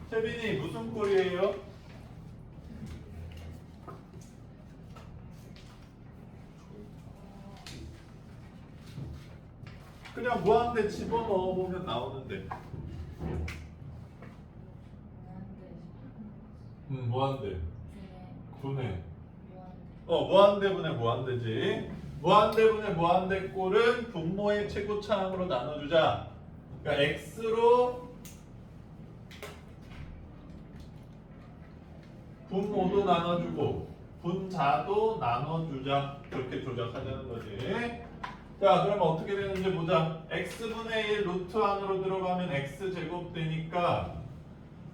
세빈이 무슨 꼴이에요? 그냥 무한대 집어넣어 보면 나오는데. 무한대. 분해. 무한대분의 무한대지. 무한대분의 무한대꼴은 분모의 최고차항으로 나눠주자. 그러니까 x로 분모도 나눠주고 분자도 나눠주자. 그렇게 조작하자는 거지. 자, 그러면 어떻게 되는지 보자. x분의 1 루트 안으로 들어가면 x제곱 되니까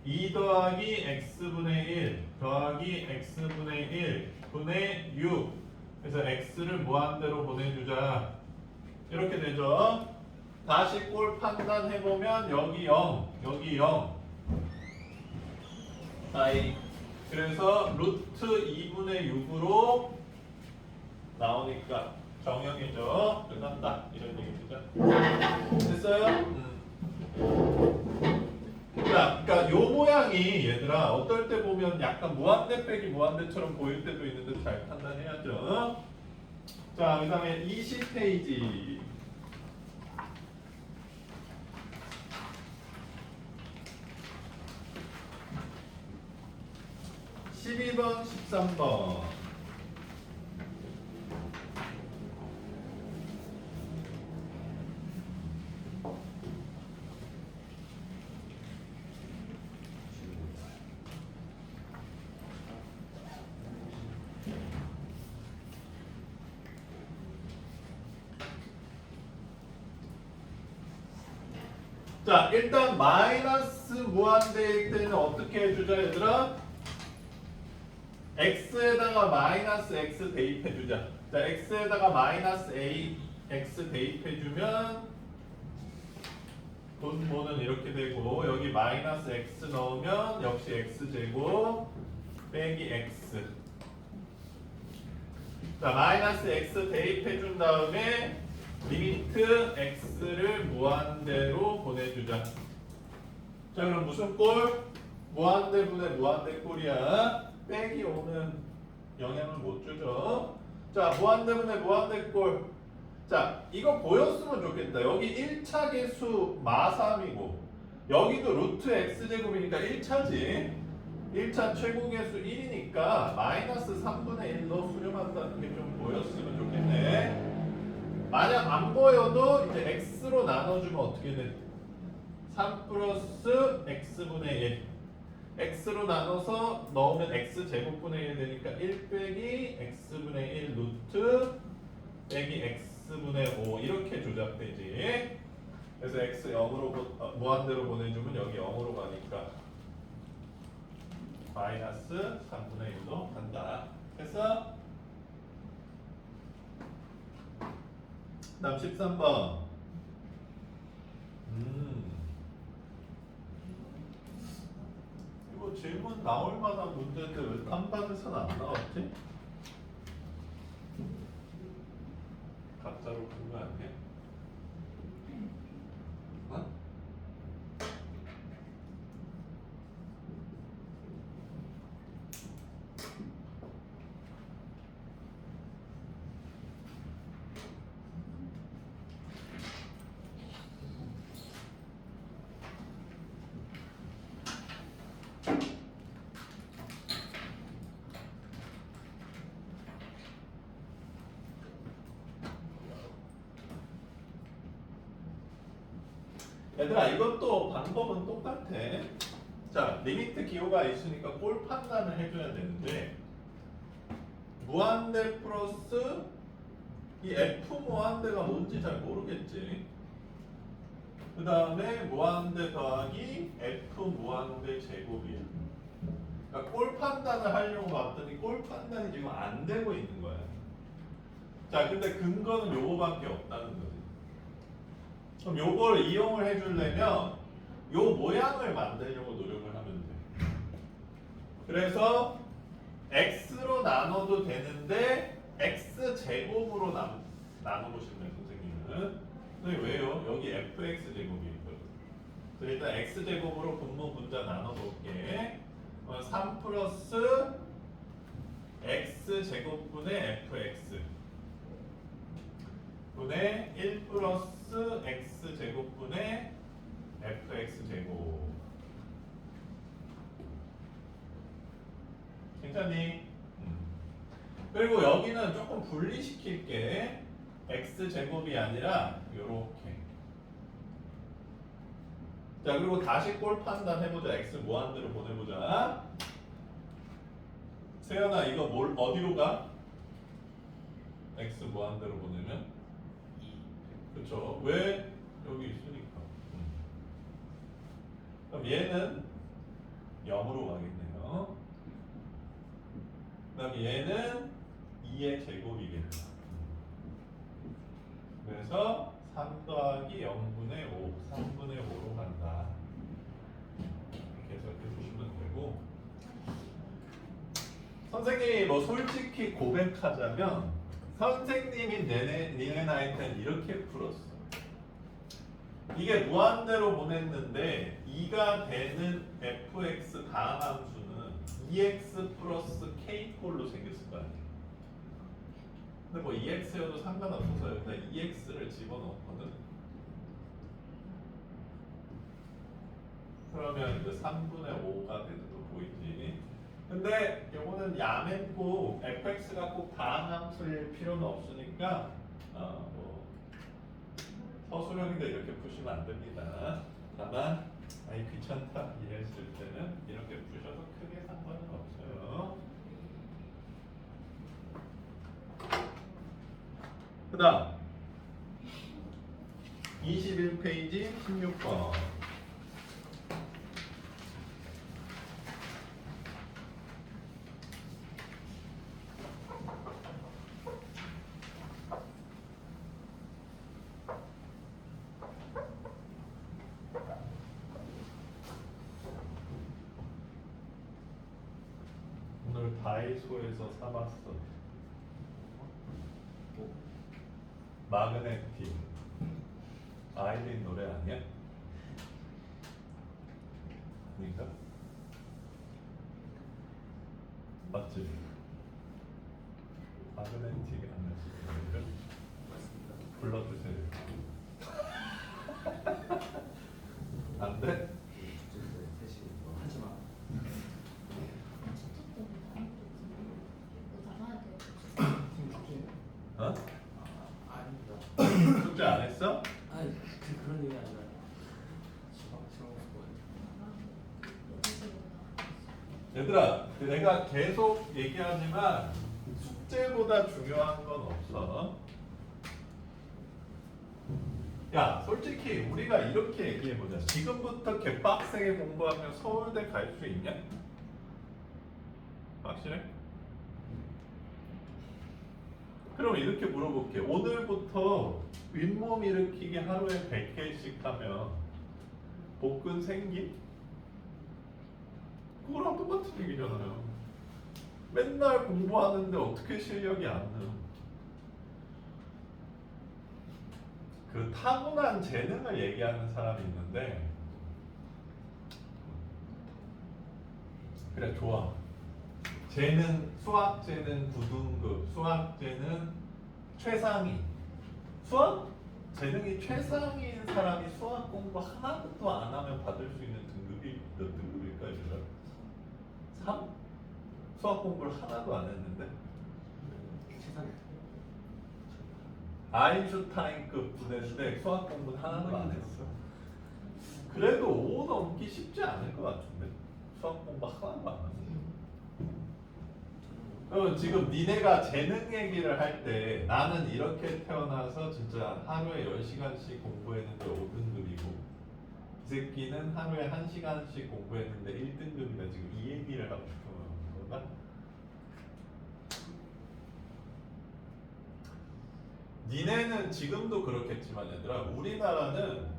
2 더하기 x분의 1 더하기 x분의 1 분의 6. 그래서 x를 무한대로 보내주자. 이렇게 되죠. 다시 꼴 판단해보면 여기 0, 여기 0. 그래서 루트 2분의 6으로 나오니까 정형이죠. 끝났다. 이런 얘기입니다. 됐어요? 자, 그러니까 요 모양이 얘들아 어떨 때 보면 약간 무한대 빼기 무한대처럼 보일 때도 있는데 잘 판단해야죠. 자, 그 다음에 20페이지. 12번, 13번. 자, 일단 마이너스 무한대일 때는 어떻게 해주자 얘들아? x에다가 마이너스 x 대입해주자. 자, x에다가 마이너스 a x 대입해주면 분모는 이렇게 되고 여기 마이너스 x 넣으면 역시 x제곱 빼기 x. 자, 마이너스 x 대입해준 다음에 리미트 x를 무한대로 보내주자. 자, 그럼 무슨 꼴? 무한대분의 무한대꼴이야. 빼기 5는 영향을 못 주죠. 자, 무한대분의 무한대꼴. 자, 이거 보였으면 좋겠다. 여기 1차 계수 마3이고 여기도 루트 x제곱이니까 1차지. 1차 최고계수 1이니까 마이너스 3분의 1로 수렴한다는 게 좀 보였으면 좋겠네. 만약 안 보여도 이제 x로 나눠주면 어떻게 돼? 3 플러스 x분의 1. x로 나눠서 넣으면 x제곱분의 1 되니까 1 빼기 x분의 1 루트 빼기 x분의 5 이렇게 조작되지. 그래서 x 0으로 무한대로 보내주면 여기 0으로 가니까 마이너스 3분의 1로 간다. 그래서 다음 13번. 이거 질문 나올 만한 문제인데 왜 딴반에서는 안 나왔지? 가짜로 푼 거 아니야? 어? 얘들아, 이것도 방법은 똑같아. 자, 리미트 기호가 있으니까 꼴 판단을 해줘야 되는데 무한대 플러스 이 f 무한대가 뭔지 잘 모르겠지. 그 다음에 무한대 더하기 f 무한대 제곱이야. 그러니까 꼴 판단을 하려고 봤더니 꼴 판단이 지금 안 되고 있는 거야. 자, 근데 근거는 요거밖에 없다는 거지. 그럼 요걸 이용을 해주려면 요 모양을 만들려고 노력을 하면 돼. 그래서 x로 나눠도 되는데 x제곱으로 나눠보실래요, 선생님은? 선생님 왜요? 여기 fx 제곱이 있거든. 일단 x제곱으로 분모 분자 나눠볼게. 3 플러스 x제곱분의 fx 분의 1 플러스 x제곱분의 fx제곱. 괜찮니? 그리고 여기는 조금 분리시킬게. x제곱이 아니라 요렇게. 자, 그리고 다시 꼴 판단 해보자. x 무한대로 보내보자. 세연아, 이거 어디로 가? x 무한대로 보내면? 2. 그쵸? 왜? 여기 있으니까. 그럼 얘는 0으로 가겠네요. 그다음 얘는 2의 제곱이겠다. 그래서 3 더하기 0분의 5, 3분의 5로 간다. 이렇게 해석해 주시면 되고, 선생님이 뭐 솔직히 고백하자면 선생님이 니네 나이 때는 이렇게 풀었어. 이게 무한대로 보냈는데 2가 되는 fx 다음 함수는 2x 플러스 k꼴로 생겼을 거 아니에요. 근데 뭐 2x여도 상관없어서 여기다 2x를 집어넣었거든. 그러면 이제 3분의 5가 되는 거 보이지? 근데 요거는 야맨고 fx가 꼭 다음 함수일 필요는 없으니까 뭐 서술형인데 이렇게 푸시면 안 됩니다. 다만 아이 귀찮다 이랬을 때는 이렇게 푸셔도 크게 상관은 없어요. 그 다음 21페이지 16번. 오늘 다이소에서 사봤어. 마그네틱. 아이린 노래 아니야? 아닌가? 맞지? 마그네틱 아니었어? 불러주세요. 안 돼? 하지 마. 어? 아닙니다. 숙제 안 했어? 아니 그런 얘기 아니라 지방 얘들아, 내가 계속 얘기하지만 숙제보다 중요한 건 없어. 야, 솔직히 우리가 이렇게 얘기해보자. 지금부터 개빡세게 공부하면 서울대 갈 수 있냐? 확실해? 그럼 이렇게 물어볼게. 오늘부터 윗몸 일으키기 하루에 100개씩 하면 복근 생기? 그거랑 똑같은 얘기잖아요. 맨날 공부하는데 어떻게 실력이 안 는? 그 타고난 재능을 얘기하는 사람이 있는데, 그래 좋아. 재능, 수학 재능 9등급, 수학 재능 최상위. 수학 재능이 최상위인 사람이 수학 공부 하나도 안 하면 받을 수 있는 등급이 몇 등급일까, 얘들아? 3? 수학 공부를 하나도 안 했는데? 세상에. 아인슈타인급 부대인데 수학 공부는 하나도 안 했어. 그래도 5 넘기 쉽지 않을 것 같은데? 수학 공부 하나도 안 했어. 그럼 지금 니네가 재능 얘기를 할 때 나는 이렇게 태어나서 진짜 하루에 10시간씩 공부했는데 5등급이고 이 새끼는 하루에 1시간씩 공부했는데 1등급이다. 지금 이 얘기를 하고 싶은 건가? 니네는 지금도 그렇겠지만 얘들아, 우리나라는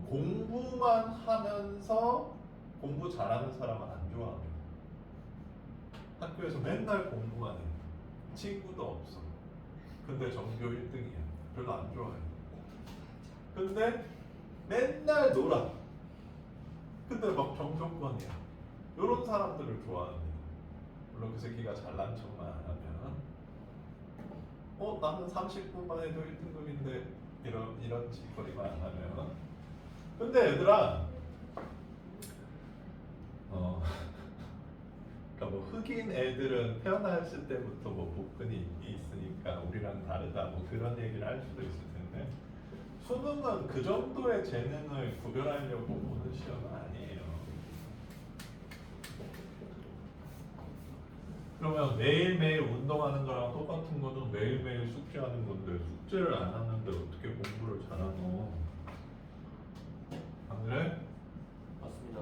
공부만 하면서 공부 잘하는 사람은 안 좋아합니다. 학교에서 맨날 공부만 해. 친구도 없어. 근데 전교 1등이야. 별로 안 좋아해. 근데 맨날 놀아. 근데 막 정성권이야. 요런 사람들을 좋아합니다. 물론 그 새끼가 잘난 척만 안 하면 나는 30분만 해도 1등급인데 이런 짓거리만 안 하면. 근데 얘들아 그러니까 뭐 흑인 애들은 태어났을 때부터 뭐 복근이 있으니까 우리랑 다르다 뭐 그런 얘기를 할 수도 있을 텐데 수능은 그 정도의 재능을 구별하려고 보는 시험은 아니에요. 그러면 매일매일 운동하는 거랑 똑같은 거는 매일매일 숙제하는 건데 숙제를 안 하는데 어떻게 공부를 잘하노? 안 그래? 맞습니다.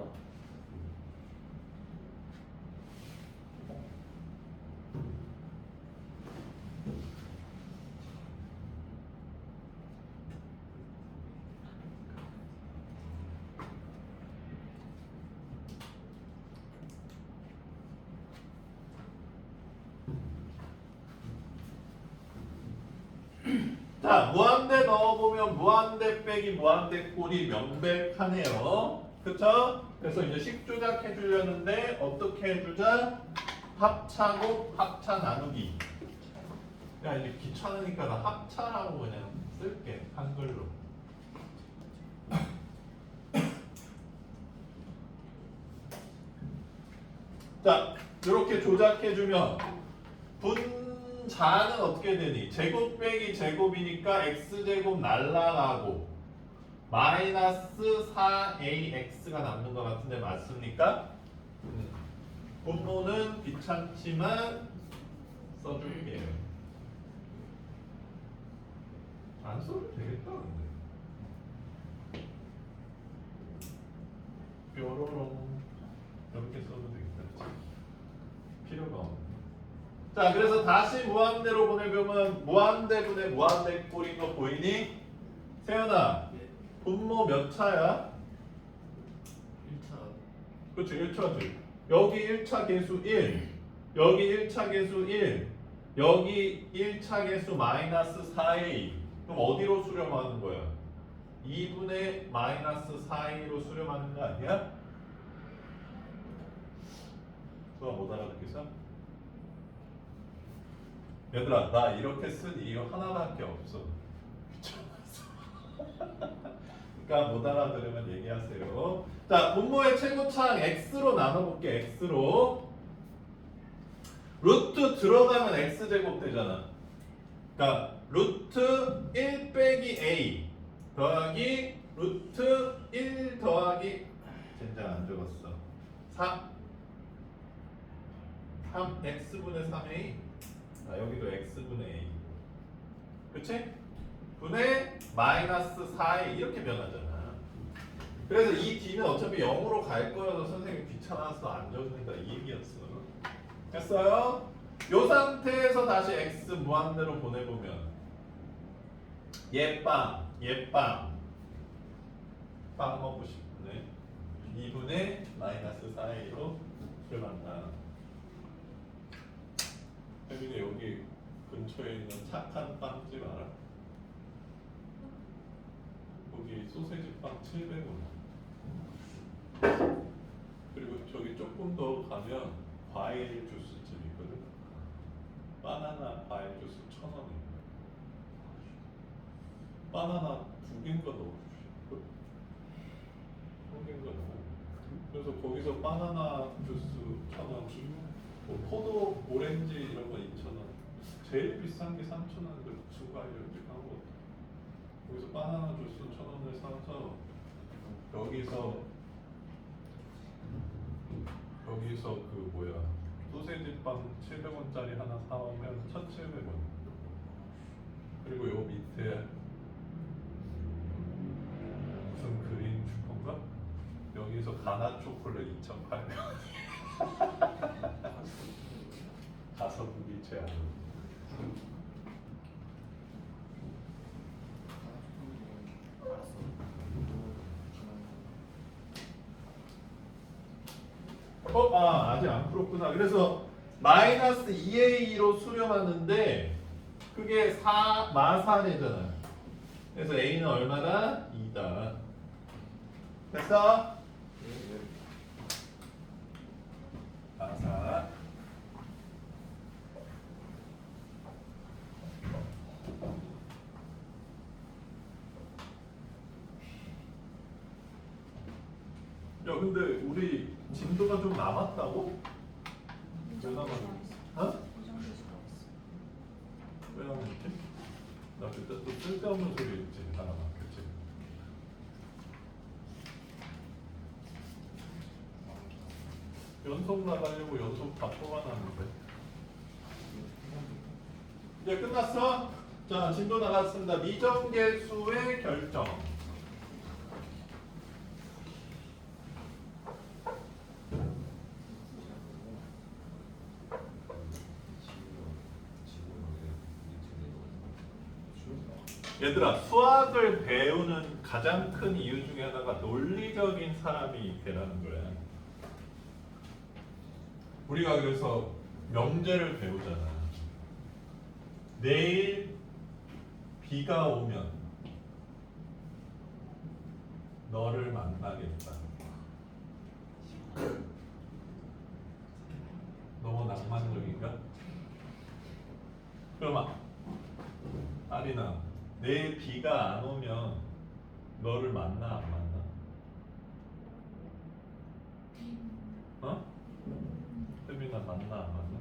자, 무한대 넣어보면 무한대 빼기 무한대 꼴이 명백하네요. 그쵸? 그래서 이제 식 조작해 주려는데 어떻게 해주자? 합차곱 합차 나누기. 야, 이제 귀찮으니까 나 합차라고 그냥 쓸게. 한글로. 자, 이렇게 조작해주면 분자는 어떻게 되니? 제곱 빼기 제곱이니까 x제곱 날라가고 마이너스 4ax가 남는 것 같은데 맞습니까? 분모는 귀찮지만 써줄게요. 안 써도 되겠다 근데. 뾰로롱 이렇게 써도 되겠다. 필요가 없네. 자, 그래서 다시 무한대로 보내보면 무한대분의 무한대 꼴인 거 보이니? 세연아, 예. 분모 몇 차야? 1차. 그렇지, 1차지. 여기 1차 계수 1, 여기 1차 계수 1, 여기 1차 계수 마이너스 4a. 그럼 어디로 수렴하는 거야? 2분의 마이너스 4a로 수렴하는 거 아니야? 그거 못 알아듣겠어? 얘들아, 나 이렇게 쓴 이유 하나밖에 없어. 그러니까 못 알아들으면 얘기하세요. 자, 분모의 최고차항 x로 나눠볼게. x로. 루트 들어가면 x제곱 되잖아. 그러니까 루트 1 빼기 a 더하기 루트 1 더하기 젠장 안 적었어. 3x분의 3a. 여기도 x분의 a. 그치? 분의 마이너스 4a 이렇게 변하잖아. 그래서 이 d는 어차피 0으로 갈 거여서 선생님 귀찮아서 안 적는다 이 얘기였어. 됐어요? 이 상태에서 다시 x 무한대로 보내보면 빵 먹고 싶네. 2분의 마이너스 4a로 수렴한다. 혜민이 여기 근처에 있는 착한 빵집 알아? 거기 소세지 빵 700원. 그리고 저기 조금 더 가면 과일 주스집 있거든. 바나나 과일 주스 1,000원이야. 바나나 2개인가 넣어주시고 1개인가 넣어. 그래서 거기서 바나나 주스 1,000원 주고 뭐 포도, 오렌지 이런 거 2,000원. 제일 비싼 게 3,000원. 그 중과일 이렇게 한 거. 거기서 바나나 주스 1,000원을 사서 여기서 그 뭐야 소세지 빵 700원짜리 하나 사오면 1,700원. 그리고 요 밑에 무슨 그린 슈퍼인가? 여기서 가나 초콜릿 2,800원. 가성비 제한. 아직 안 풀었구나. 그래서 마이너스 2a로 수렴하는데 그게 마산이잖아. 그래서 a는 얼마다? 2다. 됐어? 아사. 야 근데 우리 진도가 좀 남았다고? 왜 남았지? 어? 왜 남았지? 나 그때 또 쓸데없는 소리 했지 하나 그치? 연속 나가려고 연속 다 뽑아놨는데 이제 끝났어? 자 진도 나갔습니다. 미정계수의 결정. 얘들아 수학을 배우는 가장 큰 이유 중에 하나가 논리적인 사람이 되라는 거야. 우리가 그래서 명제를 배우잖아. 내일 비가 오면 너를 만나겠다. 너무 낭만적인가? 그럼 아리나 내일 비가 안 오면 너를 만나 안 만나? 어? 혜빈아 만나 안 만나?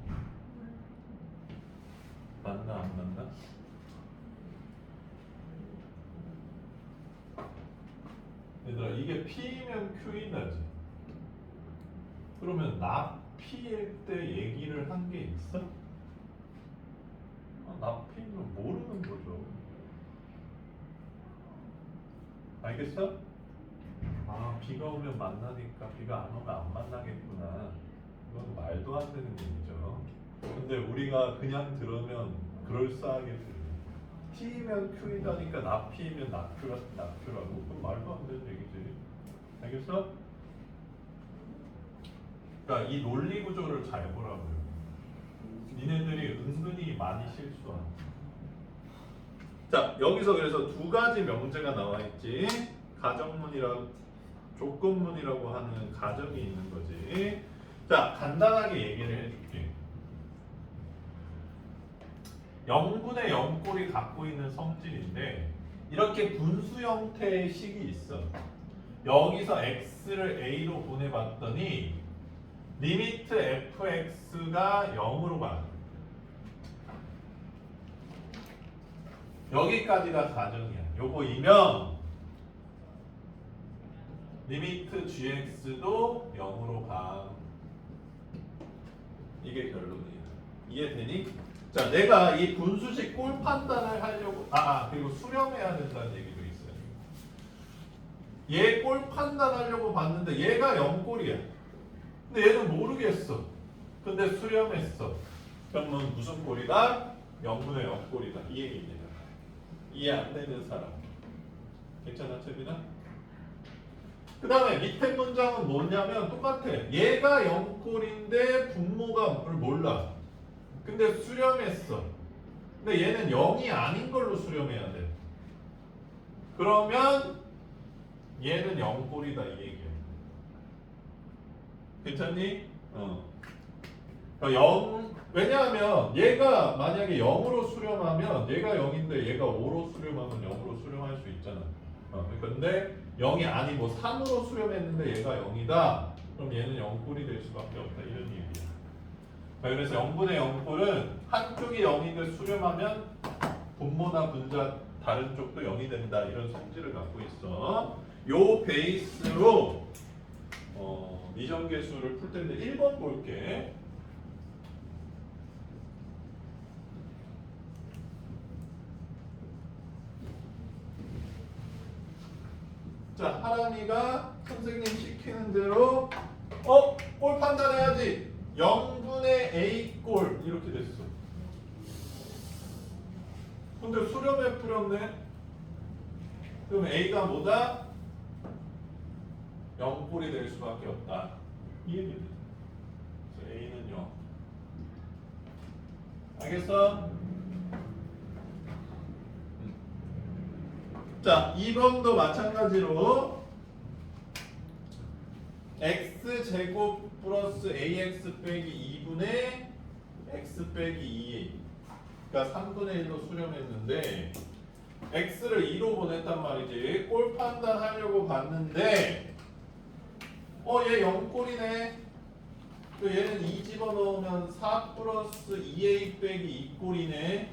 만나 안 만나? 얘들아 이게 P면 Q이다지. 그러면 나 P일 때 얘기를 한 게 있어? 나 P면 모르는 거죠. 알겠어? 아 비가 오면 만나니까 비가 안 오면 안 만나겠구나. 이건 말도 안 되는 얘기죠. 근데 우리가 그냥 들으면 그럴싸하게 들려. T면 Q이다니까 나 P면 나 Q라고. 그건 말도 안 되는 얘기지. 알겠어? 그러니까 이 논리 구조를 잘 보라고요. 니네들이 은근히 많이 실수한. 자 여기서 그래서 두 가지 명제가 나와 있지. 가정문이라고 조건문이라고 하는 가정이 있는 거지. 자 간단하게 얘기를 해줄게. 0분의 0꼴이 갖고 있는 성질인데 이렇게 분수 형태의 식이 있어. 여기서 x를 a로 보내봤더니 리미트 fx가 0으로 가. 여기까지가 가정이야. 요거이면 리미트 gx도 0으로 가. 이게 결론이야. 이해되니? 자, 내가 이 분수식 꼴 판단을 하려고 그리고 수렴해야 된다는 얘기도 있어요. 얘 꼴 판단하려고 봤는데 얘가 0꼴이야. 근데 얘는 모르겠어. 근데 수렴했어. 그러면 무슨 꼴이다? 0분의 0꼴이다. 이 얘기입니다. 이해 안 되는 사람. 괜찮아, 채빈아? 그 다음에 밑에 문장은 뭐냐면 똑같아. 얘가 0꼴인데 분모가 뭘 몰라. 근데 수렴했어. 근데 얘는 0이 아닌 걸로 수렴해야 돼. 그러면 얘는 0꼴이다 이 얘기야. 괜찮니? 그러니까 왜냐하면 얘가 만약에 0으로 수렴하면 얘가 0인데 얘가 5로 수렴하면 0으로 수렴할 수 있잖아. 근데 0이 아니고 3으로 수렴했는데 얘가 0이다. 그럼 얘는 0꼴이 될 수밖에 없다 이런 얘기야. 자, 그래서 0분의 0꼴은 한쪽이 0인데 수렴하면 분모나 분자 다른 쪽도 0이 된다 이런 성질을 갖고 있어. 요 베이스로 미정계수를 풀 텐데 1번 볼게. 자, 하람이가 선생님 시키는 대로 꼴 판단해야지. 0분의 a꼴 이렇게 됐어. 근데 수렴에 풀었네. 그럼 a가 뭐다? 0꼴이 될 수밖에 없다. 이 얘기입니다. 그래서 a는 0. 알겠어? 자, 2번도 마찬가지로 x제곱 플러스 ax 빼기 2분의 x 빼기 2. 그러니까 3분의 1로 수렴했는데 x를 2로 보냈단 말이지. 꼴 판단하려고 봤는데 얘 0꼴이네. 또 얘는 2 집어넣으면 4 플러스 2a 빼기 2꼴이네.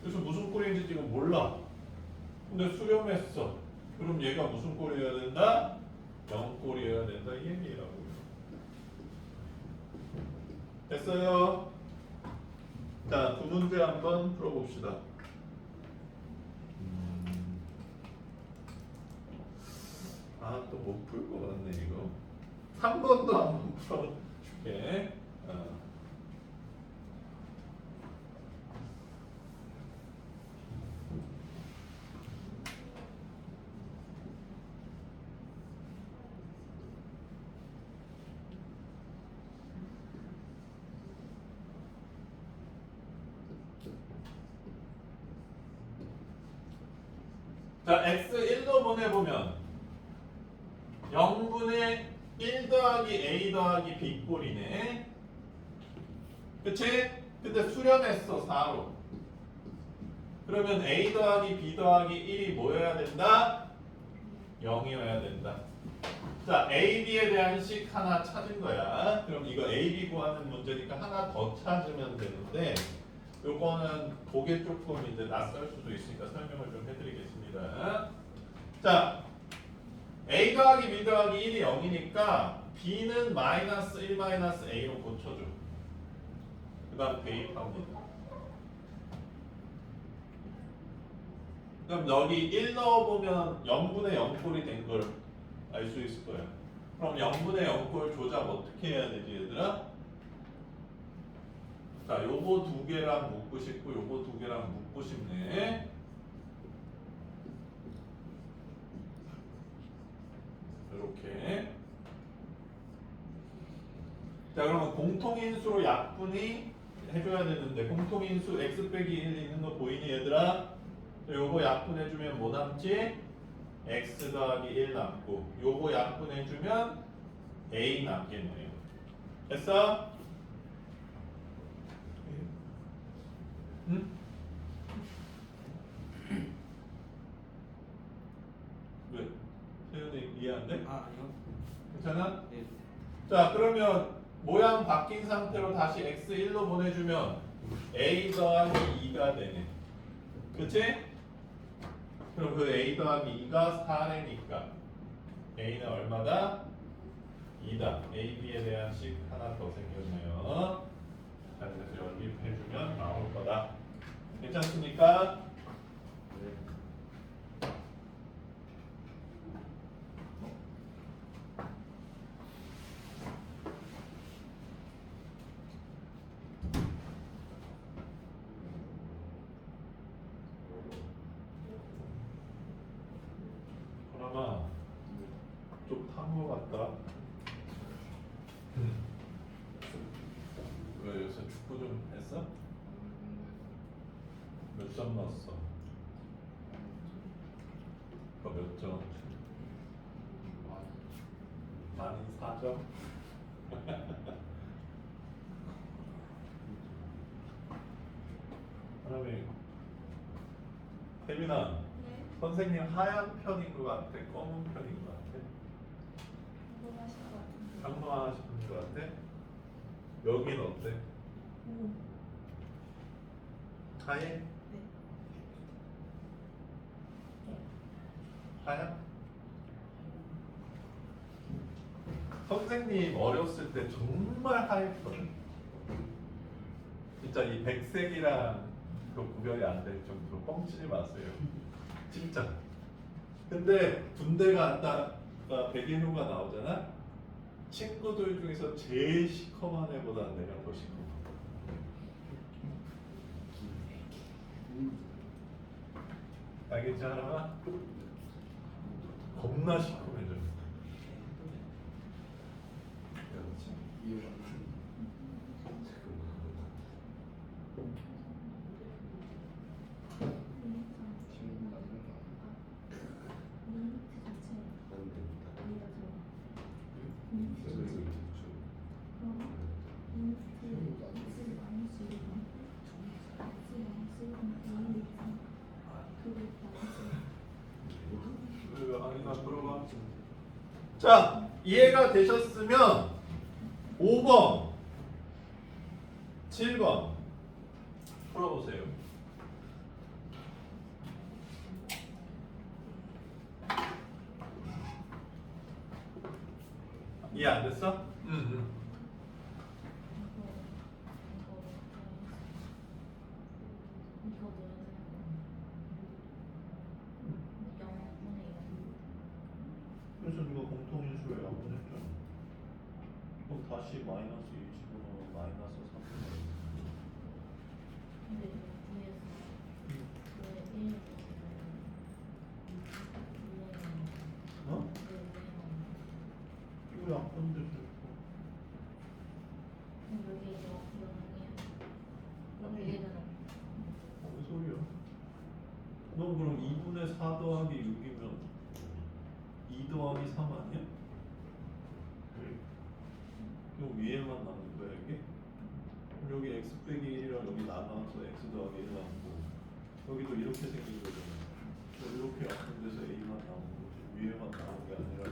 그래서 무슨 꼴인지 지금 몰라. 근데 수렴했어. 그럼 얘가 무슨 꼴이어야 된다? 0꼴이어야 된다 이 얘기라고요. 됐어요? 자, 두 문제 한번 풀어봅시다. 또 못 풀 것 같네 이거. 3번도 한번 풀어줄게. 자, x1로 보내보면 0분의 1 더하기 a 더하기 b 꼴이네. 그치? 근데 수렴했어 4로. 그러면 a 더하기 b 더하기 1이 뭐여야 된다? 0이어야 된다. 자, a, b에 대한 식 하나 찾은 거야. 그럼 이거 a, b 구하는 문제니까 하나 더 찾으면 되는데 요거는 보기 조금 이제 낯설 수도 있으니까 설명을 좀 해드리겠습니다. 자, a 더하기 b 더하기 1이 0이니까 b는 마이너스 1 마이너스 a로 고쳐줘. 그 다음 대입합니다. 그럼 여기 1 넣어보면 0분의 0꼴이 된 걸 알 수 있을 거야. 그럼 0분의 0꼴 조작 어떻게 해야 되지 얘들아? 자, 요거 두 개랑 묶고 싶고 요거 두 개랑 묶고 싶네. 이렇게. 자, 그러면 공통인수로 약분이 해줘야 되는데 공통인수 x 빼기 1 있는 거 보이니 얘들아? 요거 약분해주면 뭐 남지? x 더하기 1 남고 요거 약분해주면 a 남겠네요. 됐어? 응? 왜? 세윤이 이해 안 돼? 아니요. 괜찮아? 네. 자, 그러면 모양 바뀐 상태로 다시 x1로 보내주면 a 더하기 2가 되네. 그치? 그럼 그 a 더하기 2가 4레니까 a는 얼마다? 2다. a, b에 대한 식 하나 더 생겼네요. 자, 그래서 연립해주면 나올 거다. 괜찮습니까? 그나마 좀 탄 거 같다. 왜 요새 축구 좀 했어? 몇 점 넣었어? 몇 점? 많이 4점? 그다음에 태민아, 네. 선생님 하얀 편인 것 같아? 검은 편인 것 같아? 궁금하실 것 같은데. 평범하신 것 같아? 여긴 어때? 하얘? 네. 하얀? 선생님 어렸을 때 정말 하얗거든. 진짜 이 백색이랑 그 구별이 안 될 정도로 뻥치지 마세요. 진짜. 근데 군대 갔다가 백인후가 나오잖아. 친구들 중에서 제일 시커먼 애보다 내가 더 시커먼. 알겠지 하나만? 겁나 시커매져. 아니다 들어가. 자, 이해가 되셨으면 5번, 7번 풀어보세요. 이해 안 됐어? 응. 그래서 누가 공통인수에 양분했잖아. 그럼 다시 마이너스 2 집어넣으면 마이너스 3. 어? 이거 양분인데 됐고. 무슨 소리야? 너 그럼 2분의 4 더하기 6이면 2 더하기 3 아니야? 요 위에만 남는 거야 이게? 그럼 여기 x 빼기 1이랑 여기 나눠서 x 더하기 1 남고 여기도 이렇게 생긴 거잖아. 이렇게 약한 데서 a만 나오는 거지 위에만 나오는 게 아니라.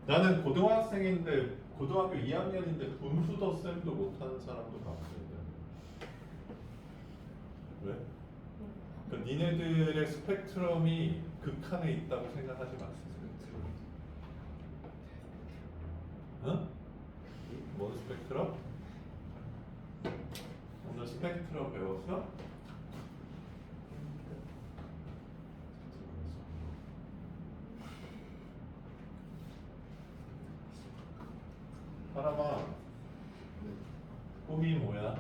나는 고등학생인데 고등학교 2학년인데 분수 덧셈도 못하는 사람도 봤는데. 왜? 그러니까 니네들의 스펙트럼이 극한에 있다고 생각하지 마세요. 어? 뭔 스펙트럼? 오늘 스펙트럼 배웠어? 사람아, 꿈이 뭐야?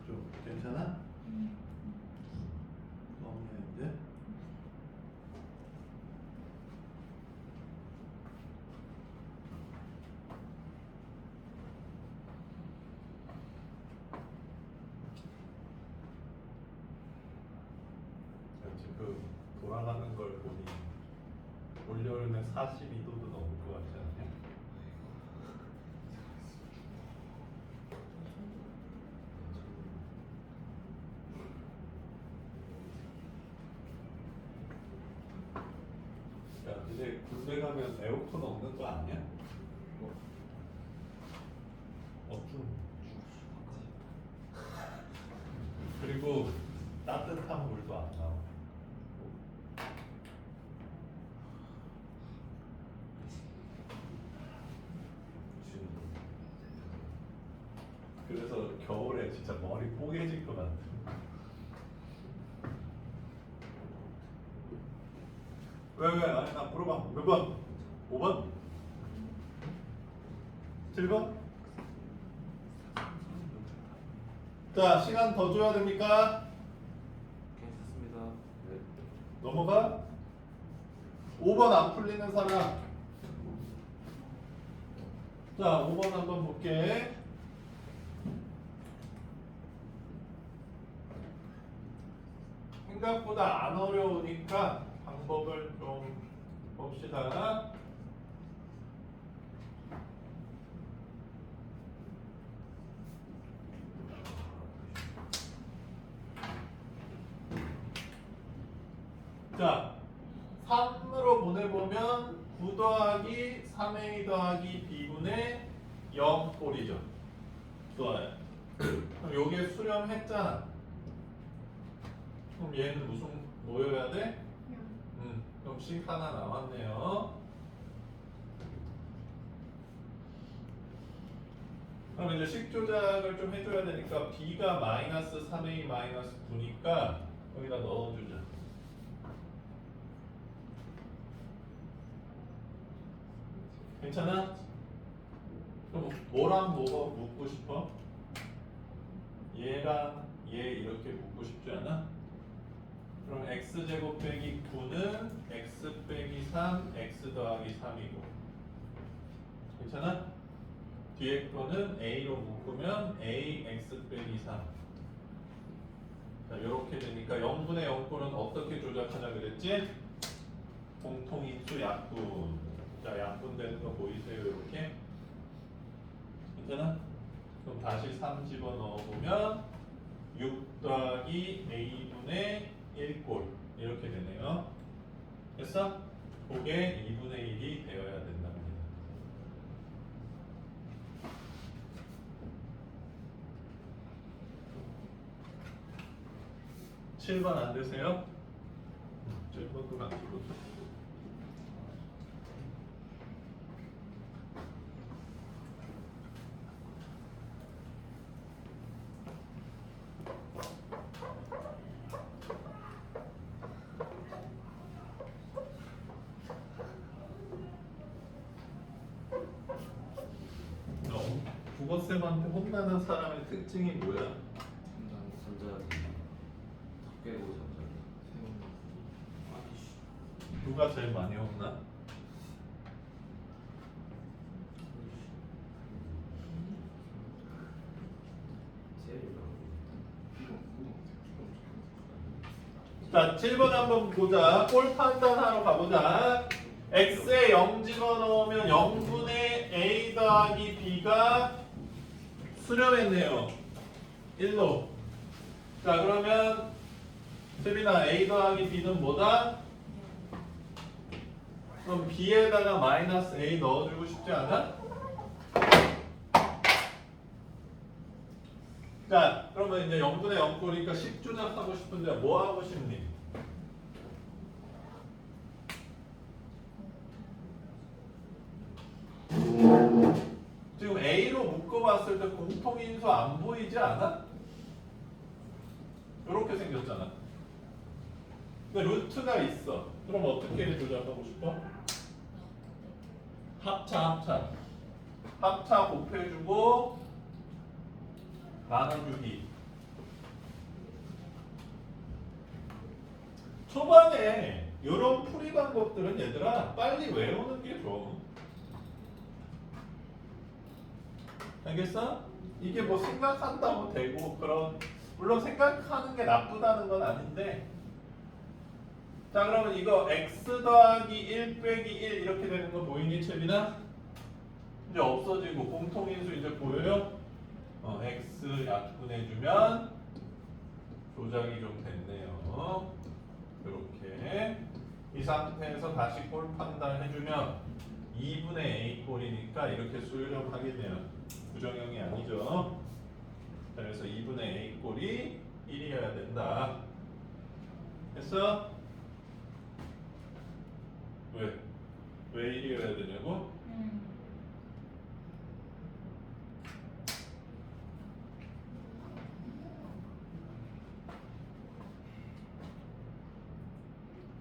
좀 괜찮아? 없네 이제. 지금 돌아가는 걸 보니 올여름에 42도도 넘을 것 같지 않냐? 야, 이제 군대 가면 에어컨 없는 거 아니야? 없음. 그리고 따뜻한 물도 안 나와. 그래서 겨울에 진짜 머리 뽀개질 것 같아. 왜? 아니 나 물어봐. 몇 번? 5번? 7번? 자, 시간 더 줘야 됩니까? 넘어가. 5번 안 풀리는 사람. 자, 5번 한번 볼게. 생각보다 안 어려우니까 방법을 좀 봅시다. 자, 3으로 보내보면 9 더하기 3a 더하기 b분의 0꼴이죠. 좋아요. 그럼 요게 수렴했잖아. 그럼 얘는 무슨 뭐여야 돼? 그럼 식 하나 나왔네요. 그럼 이제 식 조작을 좀 해줘야 되니까 b가 마이너스 3a 마이너스 9니까 여기다 넣어주자. 괜찮아? 그럼 뭐랑 뭐가 묻고 싶어? 얘랑 얘 이렇게 묻고 싶지 않아? 그럼 x제곱 빼기 9는 x 빼기 3 x 더하기 3이고 괜찮아? 뒤에 거는 a로 묶으면 a x 빼기 3. 자, 이렇게 되니까 0분의 0꼴은 어떻게 조작하냐 그랬지? 공통인수 약분. 자, 약분되는 거 보이세요? 이렇게. 괜찮아? 그럼 다시 3 집어넣어보면 6 더하기 a분의 1꼴 이렇게 되네요. 됐어? 그게 2분의 1이 되어야 된답니다. 7번 안 되세요? 7번도 안 되고. 국어쌤한테 혼나는 사람의 특징이 뭐야? 잠자기 턱 깨고 잠자기 누가 제일 많이 혼나? 자, 7번 한번 보자. 꼴 판단하러 가보자. x에 0 집어넣으면 0분의 a 더하기 b가 수렴했네요. 1로. 자, 그러면 세빈아, a 더하기 b는 뭐다? 그럼 b에다가 마이너스 a 넣어주고 싶지 않아? 자, 그러면 이제 0분의 0꼴이니까 10 조작하고 싶은데 뭐 하고 싶니? 지금 A로 묶어봤을 때 공통인수 안 보이지 않아? 이렇게 생겼잖아. 근데 루트가 있어. 그럼 어떻게 조작하고 싶어? 합차. 합차 곱해주고 나눠주기. 초반에 이런 풀이 방법들은 얘들아 빨리 외우는 게 좋아. 알겠어? 이게 뭐 생각한다고 되고 그런 물론 생각하는 게 나쁘다는 건 아닌데 자 그러면 이거 x 더하기 1 빼기 1 이렇게 되는 거 보이니 채빈아? 이제 없어지고 공통인수 이제 보여요? x 약분해주면 조작이 좀 됐네요. 이렇게 이 상태에서 다시 꼴 판단해주면 2분의 a 꼴이니까 이렇게 수렴하겠네요. 부정형이 아니죠. 자, 그래서 2분의 a 꼴이 1이어야 된다. 됐어? 왜? 왜 1이어야 되냐고?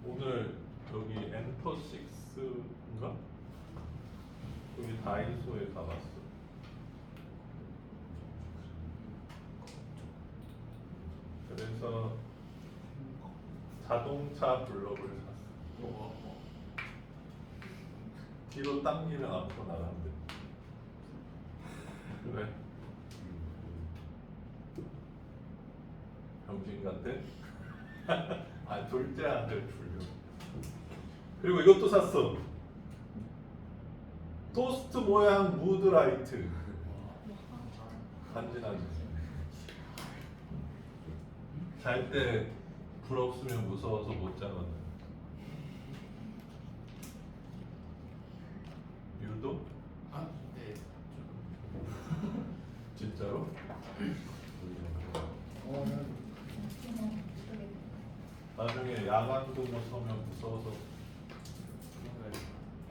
오늘 여기 엔터6인가? 여기 다이소에 가봤어. 그래서 자동차 블럭을 샀어. 뒤로 당기면 앞으로 나간대. 그래. 병신 같아? 아, 둘째 아들 불려. 그리고 이것도 샀어. 토스트 모양 무드라이트. 간지나지. 잘 때 불 없으면 무서워서 못 자거든. 유도? 아, 네. 진짜로? 나중에 야간 근무 서면 무서워서.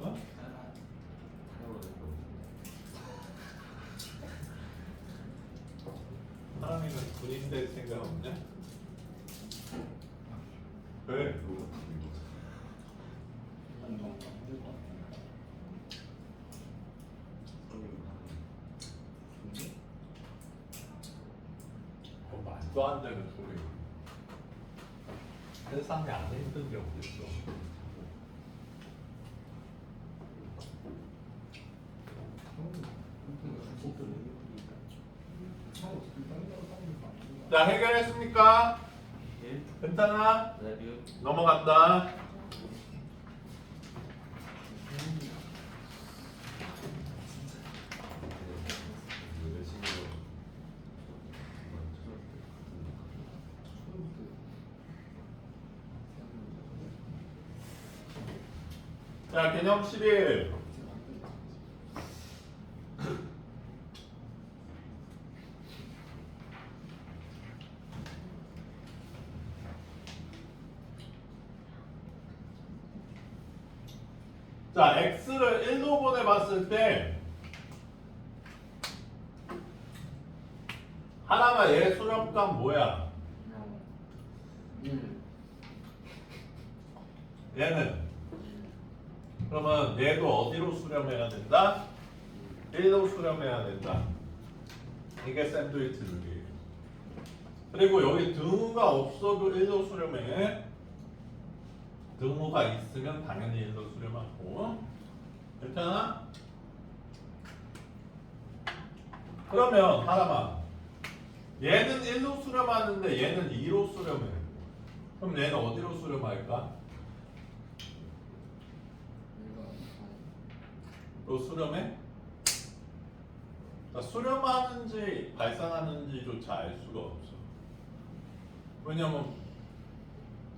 어? 사람이는 군인 될 생각 없냐? 왜? 말도 안 되는 소리. 세상에 안 힘든 게 어딨어. 자, 해결했습니까? 예. 괜찮아? 네. 넘어간다. 자, 개념 11. 자, x를 1로 보내봤을 때 하나가 얘 수렴값 뭐야? 얘는 그러면 얘도 어디로 수렴해야 된다? 1로 수렴해야 된다. 이게 샌드위치 룰이에요. 그리고 여기 등호가 없어도 1로 수렴해. 등호가 있으면 당연히 1로 수렴하고. 괜찮아? 그러면 하나만 얘는 1로 수렴하는데 얘는 2로 수렴해. 그럼 얘는 어디로 수렴할까? 또 수렴해? 그러니까 수렴하는지 발산하는지조차 알 수가 없어. 왜냐면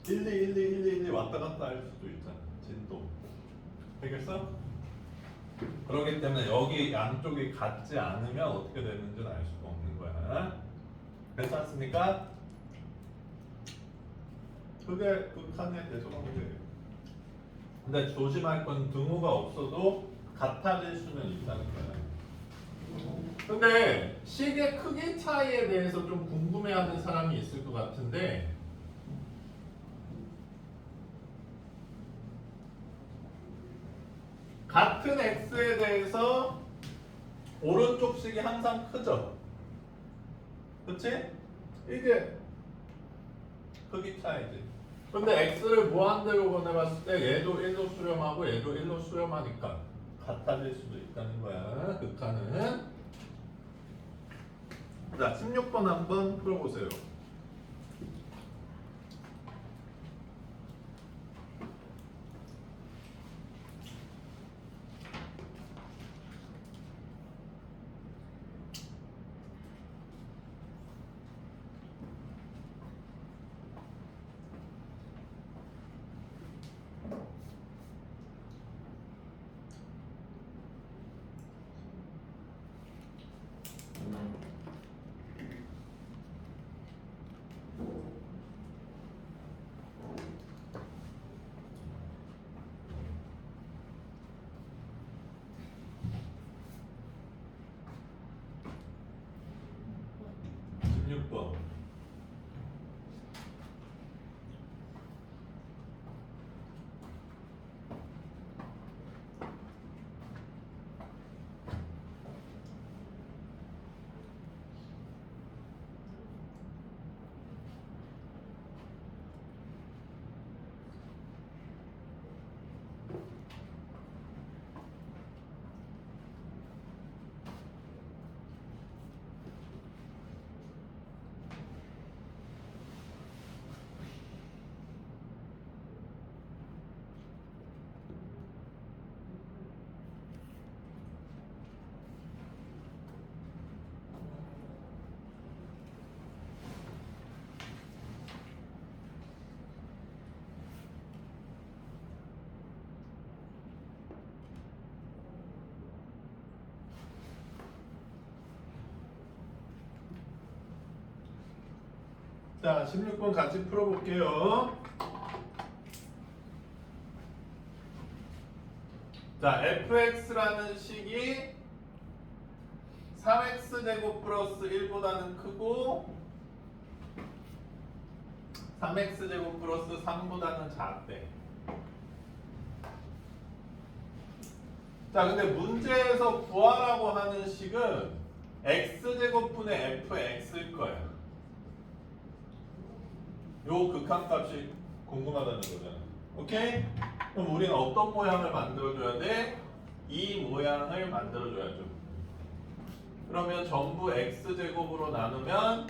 1, 2, 1, 2, 1, 2, 1, 2 왔다 갔다 할 수도 있잖아. 진도. 되겠어? 그렇기 때문에 여기 양쪽이 같지 않으면 어떻게 되는지는 알 수가 없는 거야. 괜찮습니까? 그게 극한의 대소관계예요. 근데 조심할 건 등호가 없어도 같아질 수는 있다는 거야. 근데 식의 크기 차이에 대해서 좀 궁금해하는 사람이 있을 것 같은데 같은 x에 대해서 오른쪽 식이 항상 크죠? 그치? 이게 크기 차이지. 근데 x를 무한대로 보내봤을 때 얘도 1로 수렴하고 얘도 1로 수렴하니까 같아질 수도 있다는 거야. 극한은. 자, 16번 한번 풀어보세요. 자, 16번 같이 풀어볼게요. 자, fx라는 식이 3x제곱 플러스 1보다는 크고 3x제곱 플러스 3보다는 작대. 자, 근데 문제에서 구하라고 하는 식은 x제곱분의 fx일 거야. 요 극한값이 궁금하다는 거잖아. 오케이? 그럼 우리는 어떤 모양을 만들어줘야 돼? 이 모양을 만들어줘야죠. 그러면 전부 x제곱으로 나누면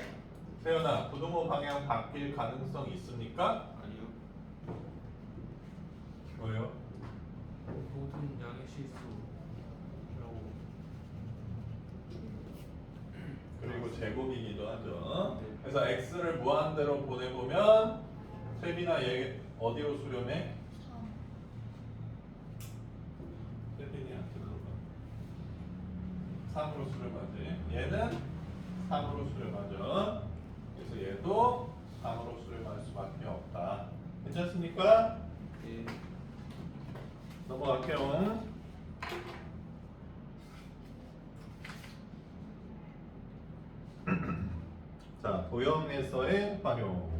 세연아, 부등호 방향 바뀔 가능성이 있습니까? 아니요. 왜요? 모든 양의 실수라고. 그리고 제곱이기도 하죠. 네. 그래서 x를 무한대로 보내보면 세빈아 얘 어디로 수렴해? 3. 세빈이한테 물어봐. 3으로 수렴하지. 얘는 3으로 수렴하죠. 그래서 얘도 3으로 수렴할 수밖에 없다. 괜찮습니까? 네. 넘어갈게요. 자, 도형에서의 활용.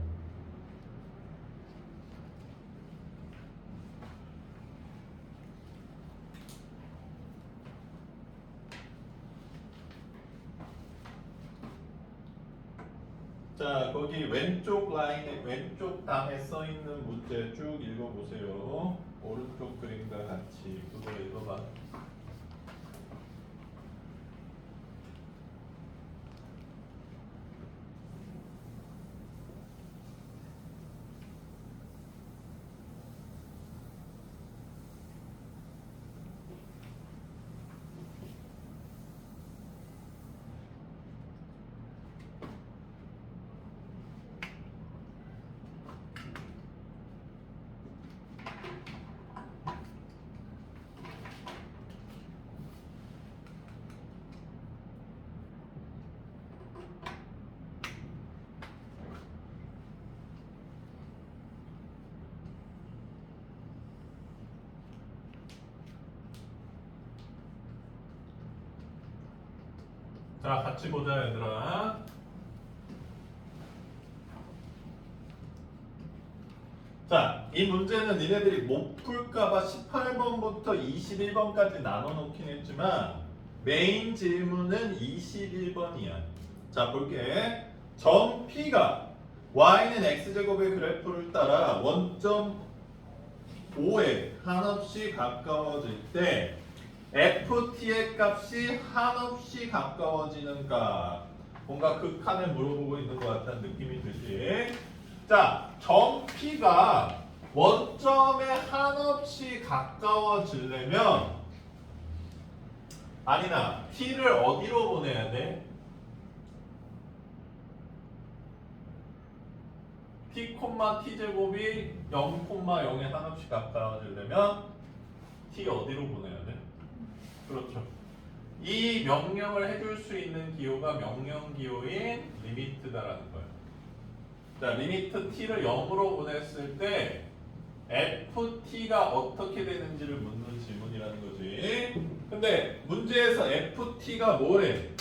자, 거기 왼쪽 라인에 왼쪽 단에 써 있는 문제 쭉 읽어보세요. 오른쪽 그림과 같이 그거 읽어봐. 자, 같이 보자 얘들아. 자, 이 문제는 니네들이 못 풀까봐 18번부터 21번까지 나눠놓긴 했지만 메인 질문은 21번이야. 자, 볼게. 점 P가 Y는 X제곱의 그래프를 따라 원점 5에 한없이 가까워질 때 FT의 값이 한없이 가까워지는가? 뭔가 극한을 물어보고 있는 것 같다는 느낌이 들지? 자, 점 P가 원점에 한없이 가까워지려면 아니나 T를 어디로 보내야 돼? T, T제곱이 0,0에 한없이 가까워지려면 T 어디로 보내야 돼? 그렇죠. 이 명령을 해줄 수 있는 기호가 명령 기호인 리미트다라는 거예요. 자, 리미트 t를 0으로 보냈을 때 ft가 어떻게 되는지를 묻는 질문이라는 거지. 근데 문제에서 ft가 뭐래?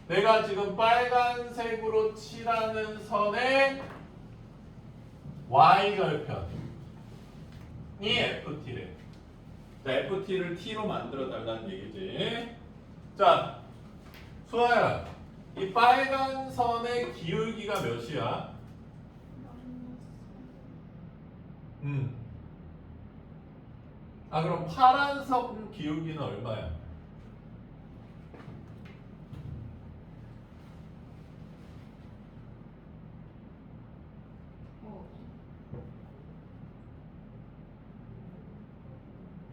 내가 지금 빨간색으로 칠하는 선의 y절편이 ft래. 자, ft를 t로 만들어 달라는 얘기지. 자, 수아야, 이 빨간 선의 기울기가 몇이야? 아, 그럼 파란 선 기울기는 얼마야?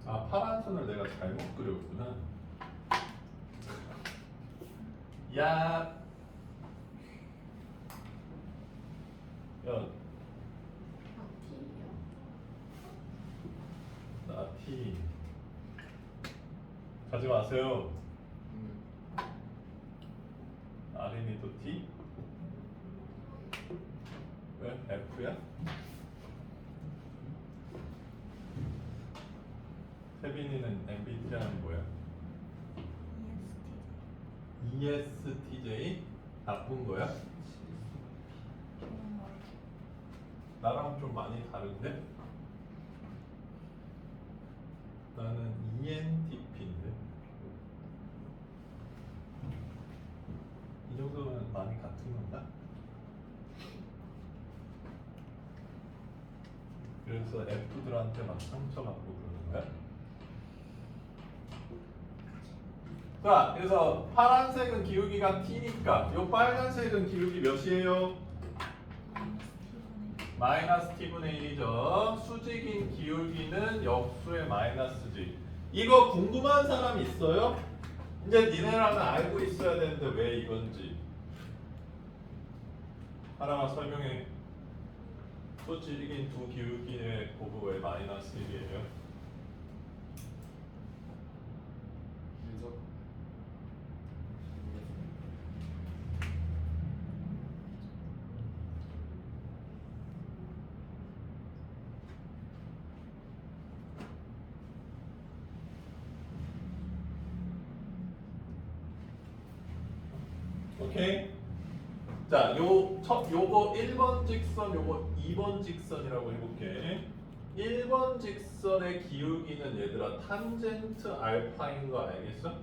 아, 파란 선을 내가 잘못 그렸구나. 야, 나 T 가지 마세요. 아린이도 T? 왜? F야? 세빈이는 MBTI는 뭐야? ESTJ? 나쁜 거야? 좋은 거. 나랑 좀 많이 다른데? 나는 ENTP인데 이 정도면 많이 같은 건가? 그래서 F들한테 막 상처받고 그러는 거야? 자, 그래서 파란색은 기울기가 T니까 이 빨간색은 기울기 몇이에요? 마이너스 T분의 1이죠. 수직인 기울기는 역수의 마이너스지. 이거 궁금한 사람 있어요? 이제 니네랑은 알고 있어야 되는데 왜 이건지 하나만 설명해. 수직인 두 기울기의 곱은 왜 마이너스 1이에요? 윤석. 오케이? 자, 요거 1번 직선, 요거 2번 직선이라고 해볼게. 1번 직선의 기울기는 얘들아 탄젠트 알파인 거 알겠어?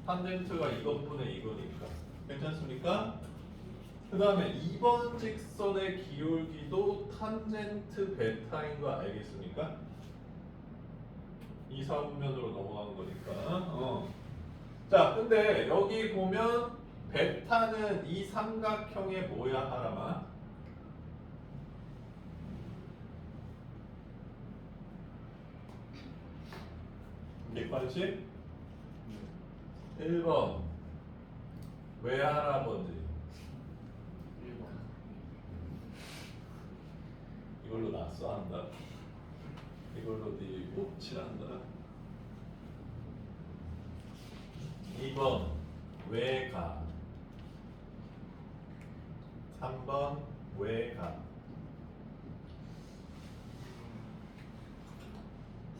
탄젠트가 이것분의 이거니까. 괜찮습니까? 그 다음에 2번 직선의 기울기도 탄젠트 베타인 거 알겠습니까? 2, 4분면으로 넘어간 거니까. 자, 근데 여기 보면 베타는 이 삼각형의 뭐야 하라마? 객관식? 1번 외할아버지 1번. 이걸로 낙서한다. 이걸로 네 곱칠한다. 2번 외가 3번 외가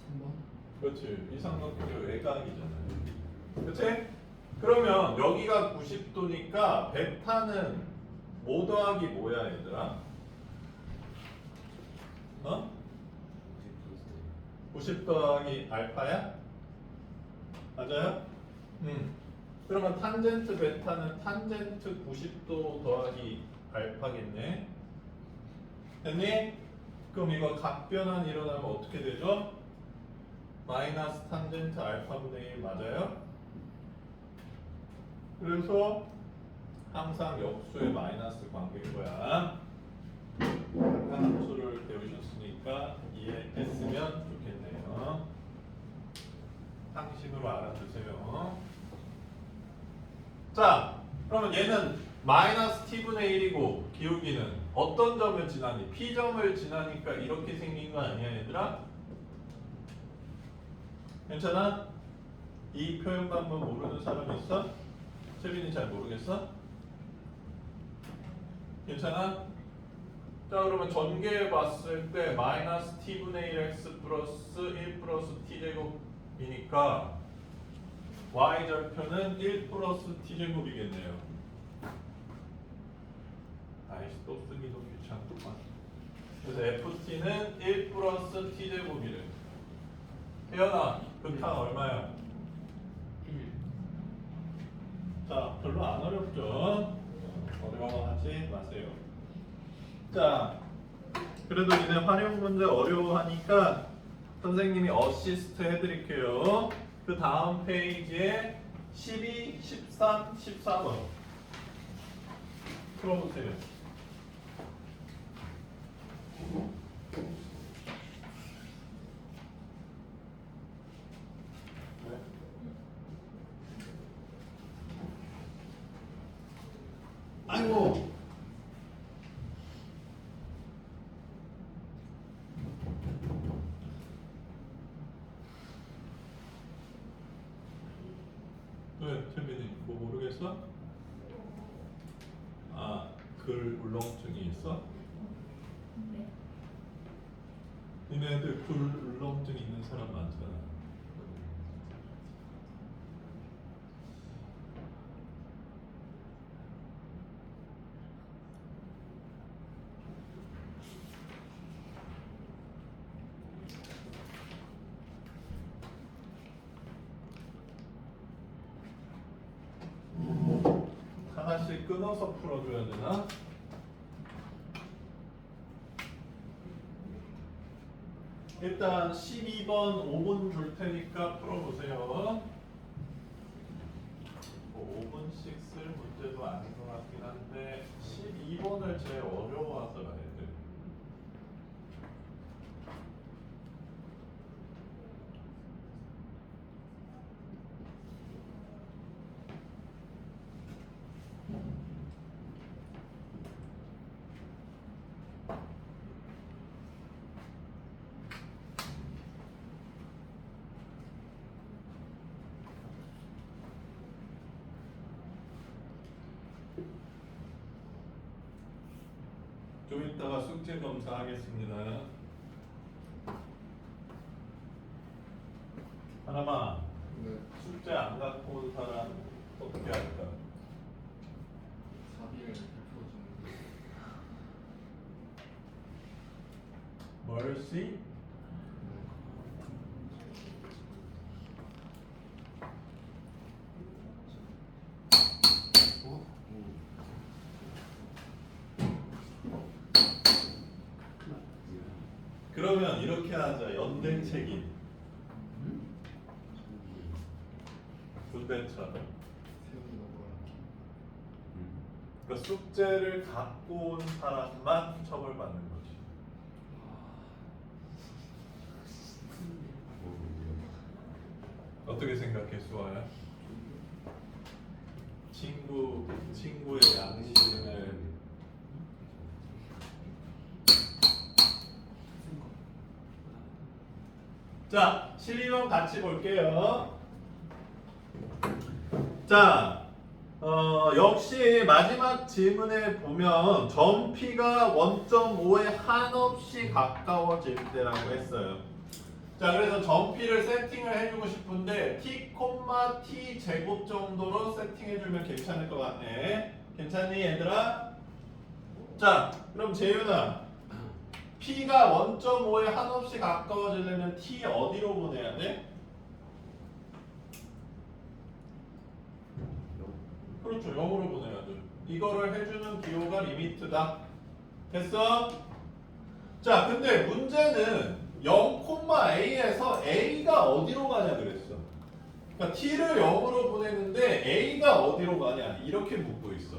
3번. 그렇지. 이 삼각형이 외곽이잖아요. 그렇지? 그러면 여기가 90도니까 베타는 뭐 더하기 뭐야 얘들아? 어? 90 더하기 알파야? 맞아요? 그러면 탄젠트 베타는 탄젠트 90도 더하기 알파겠네. 됐니? 그럼 이거 각변환 일어나면 어떻게 되죠? 마이너스 탄젠트 알파분의 1 맞아요? 그래서 항상 역수의 마이너스 관계인 거야. 한 함수를 배우셨으니까 이해했으면 좋겠네요. 상식으로 알아두세요. 자, 그러면 얘는 마이너스 t분의 1이고 기울기는 어떤 점을 지나니? P점을 지나니까 이렇게 생긴 거 아니야 얘들아? 괜찮아? 이 표현 방법 모르는 사람 있어? 세빈이 잘 모르겠어? 괜찮아? 자, 그러면 전개해 봤을 때 마이너스 t분의 1x 플러스 1 플러스 t제곱이니까 y절편은 1 플러스 t제곱이겠네요. 아이씨, 또 쓰기도 귀찮구만. 그래서 ft는 1 플러스 t제곱이래. 태연아, 극한 얼마야? 1. 자, 별로 안 어렵죠? 어려워하지 마세요. 자, 그래도 이제 활용 문제 어려워하니까 선생님이 어시스트 해드릴게요. 그 다음 페이지에 12, 13, 14번 풀어보세요. 네. 아이고. 왜, 태민이 뭐 모르겠어? 아, 글 굴 울렁증이 있어? 네. 니네들 굴 울렁증 있는 사람 많잖아. 하나씩 끊어서 풀어줘야 되나? 일단 12번 5분 줄 테니까 풀어보세요. 5분씩 쓸 문제도 아닌 것 같긴 한데 12번을 제일 어려워하더라 애들. 좀 이따가 숙제 검사하겠습니다. 하나만 네. 숙제 안 갖고 온 사람 어떻게 할까? 4비를 100% 주는 멀시? 어? 그러면 이렇게 하자. 연대 책임. 군대처럼. 세훈이 넘어가기. 그러니까 숙제를 갖고 온 사람만 처벌받는 거지. 어떻게 생각해, 수아야? 친구의 양심을 자, 실리원 같이 볼게요. 자, 역시 마지막 질문에 보면 점피가 1.5에 한없이 가까워질 때라고 했어요. 자, 그래서 점피를 세팅을 해주고 싶은데 t, t 제곱 정도로 세팅해주면 괜찮을 것 같네. 괜찮니, 얘들아? 자, 그럼 재윤아, p가 1.5에 한없이 가까워지려면 t 어디로 보내야 돼? 그렇죠, 0으로 보내야죠. 이거를 해주는 기호가 리미트다. 됐어? 자, 근데 문제는 0,a에서 a가 어디로 가냐 그랬어. 그러니까 t를 0으로 보내는데 a가 어디로 가냐 이렇게 묻고 있어.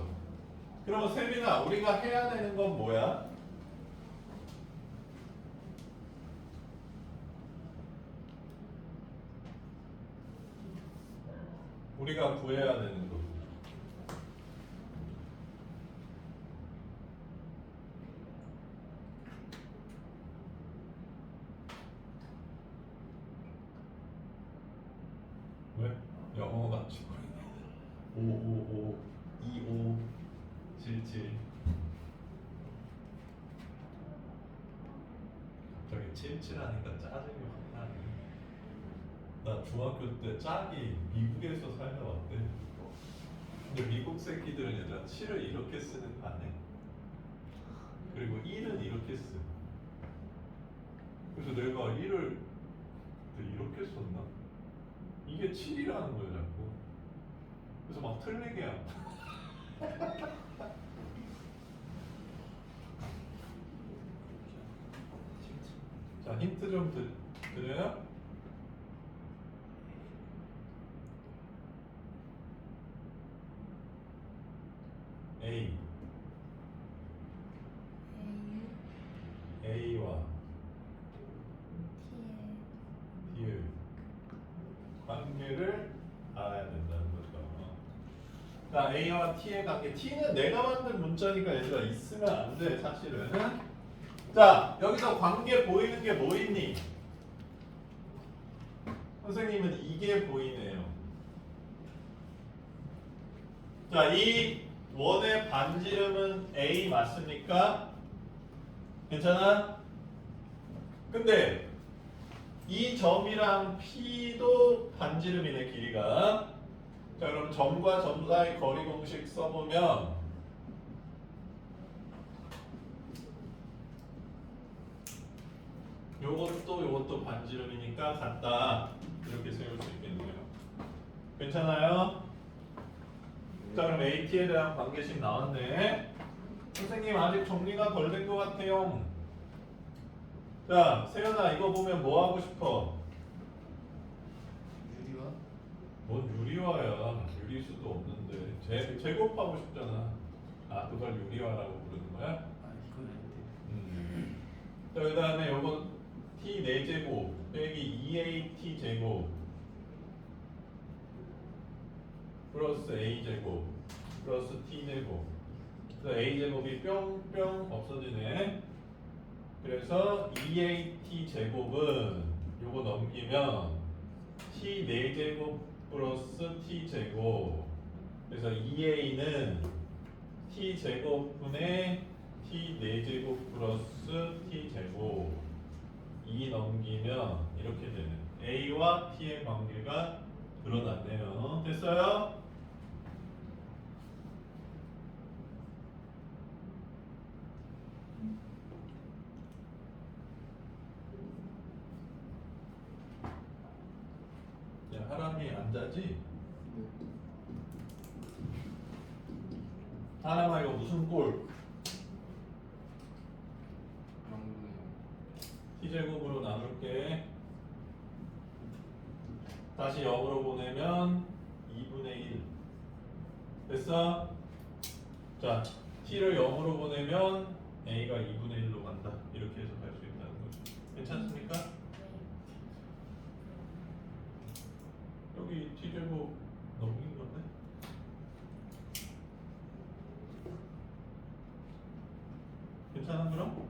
그러면 세빈아, 우리가 해야 되는 건 뭐야? 우리가 구해야 되는 거. 왜? 영어 같이 555 25 77 갑자기 77하니까 짜증이 확 나네. 나 중학교 때 짝이 미국에서 살다 왔대. 근데 미국 새끼들은 얘들아 7을 이렇게 쓰는 거 아니야? 그리고 1은 이렇게 쓰. 그래서 내가 1을 이렇게 썼나? 이게 7이라는 거예요 자꾸. 그래서 막 틀리게 야 자, 힌트 좀 드려요? A A와 T의 관계를 알아야 된다는 거죠. 자, A와 T의 관계. T는 내가 만든 문자니까 얘들아 있으면 안 돼, 사실은. 자, 여기서 관계 보이는 게 뭐 있니? 선생님은 이게 보이네요. 자, 이 원의 반지름은 A 맞습니까? 괜찮아? 근데 이 점이랑 P도 반지름이네 길이가. 자 그럼 점과 점 사이 거리 공식 써보면 요것도 반지름이니까 같다 이렇게 세울 수 있겠네요. 괜찮아요? 자 그럼 AT에 대한 관계식 나왔네. 선생님 아직 정리가 덜 된 것 같아요. 자 세연아 이거 보면 뭐 하고 싶어? 유리와 뭔 유리화야. 유리수도 없는데 제곱하고 싶잖아. 아 그걸 유리화라고 부르는 거야? 아 이건 아닌데. 자 그 다음에 요거 t 4제곱 빼기 2at 제곱 플러스 a제곱 플러스 t제곱. 그래서 a제곱이 뿅뿅 없어지네. 그래서 2at 제곱은 요거 넘기면 t 4제곱 플러스 t제곱. 그래서 2a는 t제곱분의 t 4제곱 플러스 t제곱. 2 넘기면 이렇게 되는 a와 t의 관계가 드러났네요. 됐어요? 야, 하람이 안 자지? 네. 하람아 이거 무슨 꼴? 양분의 t제곱으로 나눌게. 다시 역으로 보내면 2분의 1 됐어? 자 t를 0으로 보내면 a가 2분의 1로 간다. 이렇게 해서 갈 수 있다는 거죠. 괜찮습니까? 여기 t제곱 넘긴 건데? 괜찮아 그럼?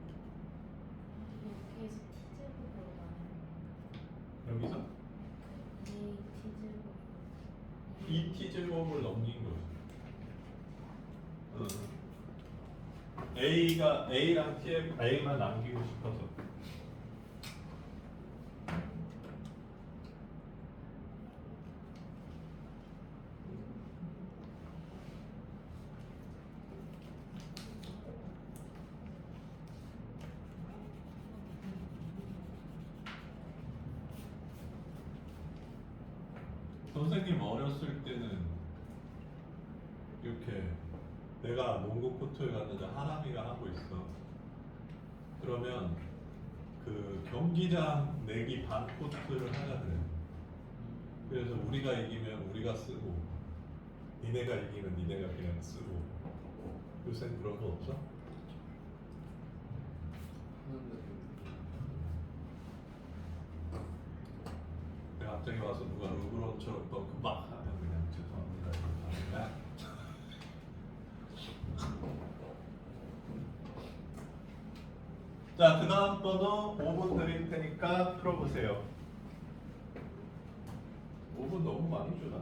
여기에서 t제곱으로 가는 여기서 A t제곱 2t제곱을 넘긴 거죠. a가 a랑 t에 a만 남기고 싶어서. 선생님 어렸을 때는 이렇게 내가 농구 코트에 갔는데 하람이가 하고 있어. 그러면 그 경기장 내기 반 코트를 하자 그래. 그래서 우리가 이기면 우리가 쓰고 니네가 이기면 니네가 그냥 쓰고. 요새는 그런 거 없어? 하는데 내가 갑자기 와서 누가 르브론처럼 덩크 막 하면 그냥 죄송합니다 이렇게 하는 거야. 자, 그 다음 번호 5분 드릴 테니까 풀어보세요. 5분 너무 많이 주나?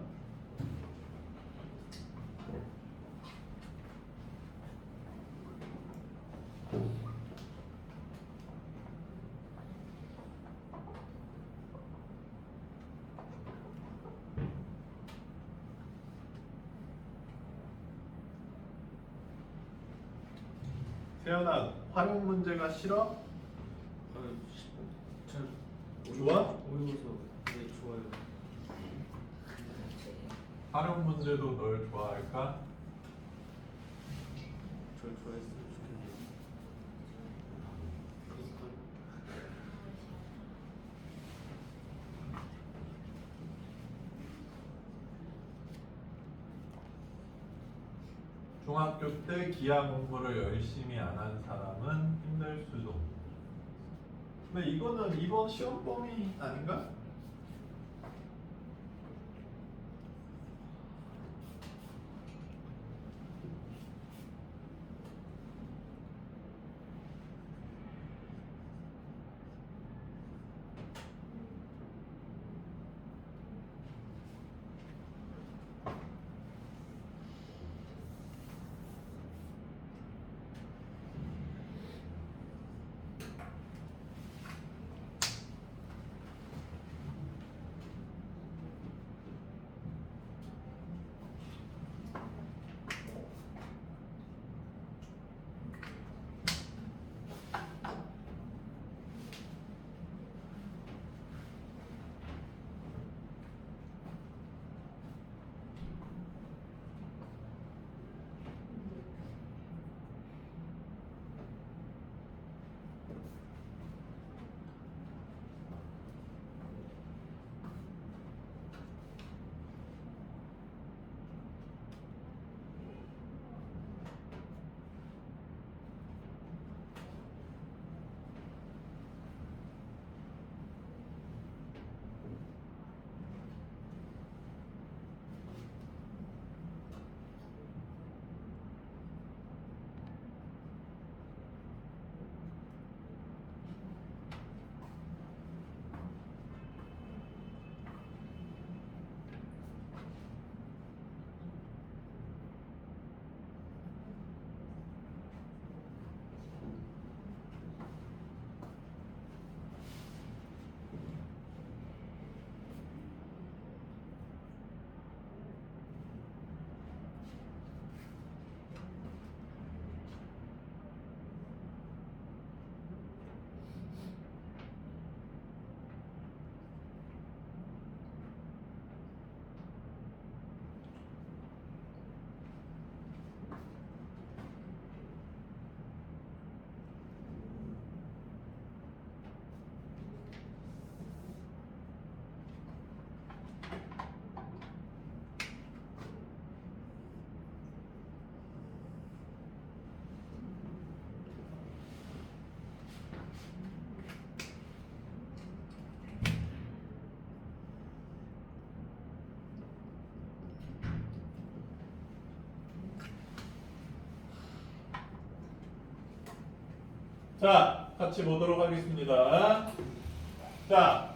세연아, 활용 문제가 싫어? 전 좋아? 어려워서 네 좋아요. 활용 문제도 널 좋아할까? 절 좋아했으면 좋겠네요. 중학교 때 기하 공부를 열심히 안 한 사람은 힘들 수도. 근데 이거는 이번 시험 범위 아닌가? 자, 같이 보도록 하겠습니다. 자,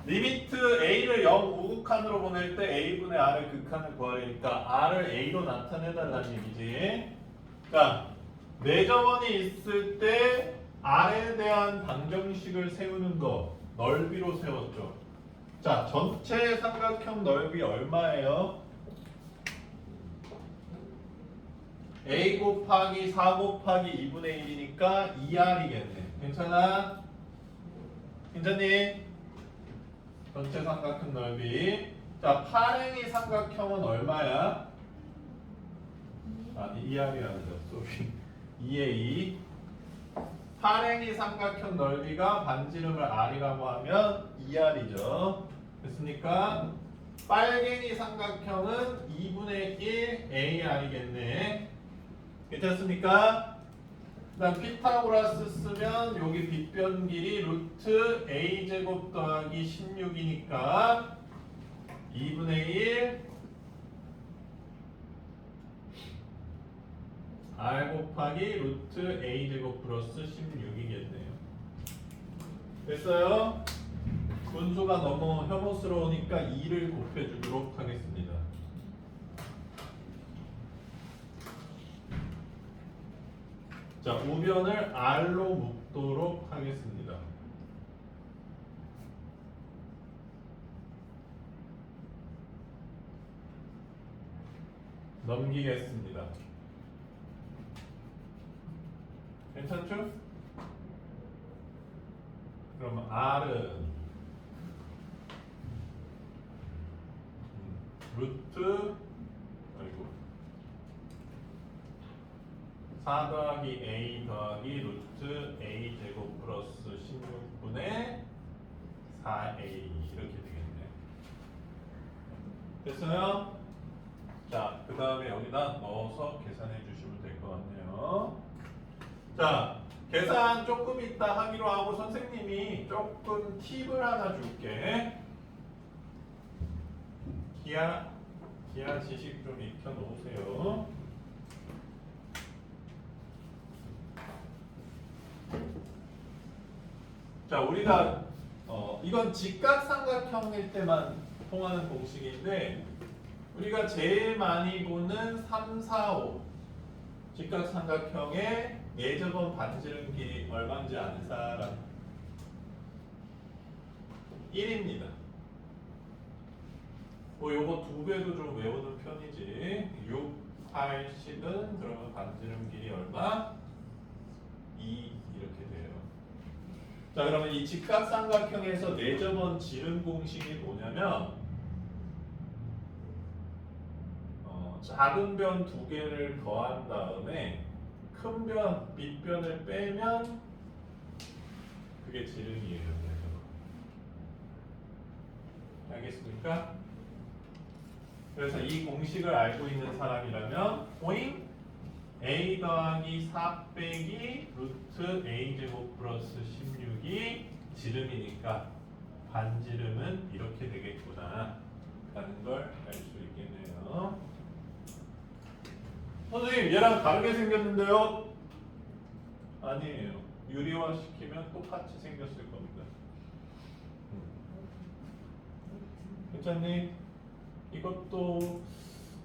리미트 a를 0 우극한으로 보낼 때 a분의 r의 극한을 구하려니까 r을 a로 나타내달라는 얘기지. 자, 내저번이 있을 때 r에 대한 방정식을 세우는 거 넓이로 세웠죠. 자, 전체 삼각형 넓이 얼마예요? a 곱하기 4 곱하기 2분의 1이니까 2r이겠네. 괜찮아? 괜찮니? 전체 삼각형 넓이. 자, 파랭이 삼각형은 얼마야? 아니, 2r이라는데, 쏘리. 2a. 파랭이 삼각형 넓이가 반지름을 r이라고 하면 2r이죠. 됐습니까? 빨갱이 삼각형은 2분의 1 ar이겠네. 괜찮습니까? 그다음 피타고라스 쓰면 여기 빗변 길이 루트 a 제곱 더하기 16이니까 2분의 1 r 곱하기 루트 a 제곱 플러스 16이겠네요. 됐어요? 분수가 너무 혐오스러우니까 2를 곱해주도록 하겠습니다. 자, 우변을 r로 묶도록 하겠습니다. 넘기겠습니다. 괜찮죠? 그럼 r은 루트 4 더하기 a 더하기 루트 a 제곱 플러스 16분의 4a 이렇게 되겠네. 됐어요? 자, 그 다음에 여기다 넣어서 계산해 주시면 될 것 같네요. 자, 계산 조금 이따 하기로 하고 선생님이 조금 팁을 하나 줄게. 기하 지식 좀 익혀 놓으세요. 자, 우리가 이건 직각삼각형일 때만 통하는 공식인데 우리가 제일 많이 보는 3, 4, 5 직각삼각형의 예저번 반지름 길이 얼마인지 아는 사람? 1입니다. 뭐 요거 2배도 좀 외우는 편이지. 6, 8, 10은 그러면 반지름 길이 얼마? 2 이렇게 돼요. 자, 그러면 이 직각삼각형에서 내저번 지름 공식이 뭐냐면 작은 변 2개를 더한 다음에 큰 변, 밑변을 빼면 그게 지름이에요. 알겠습니까? 그래서 이 공식을 알고 있는 사람이라면 오잉 a 더하기 4 빼기 루트 a 제곱 플러스 16이 지름이니까 반지름은 이렇게 되겠구나 라는 걸 알 수 있겠네요. 선생님, 얘랑 다르게 생겼는데요? 아니에요. 유리화 시키면 똑같이 생겼을 겁니다. 괜찮니? 이것도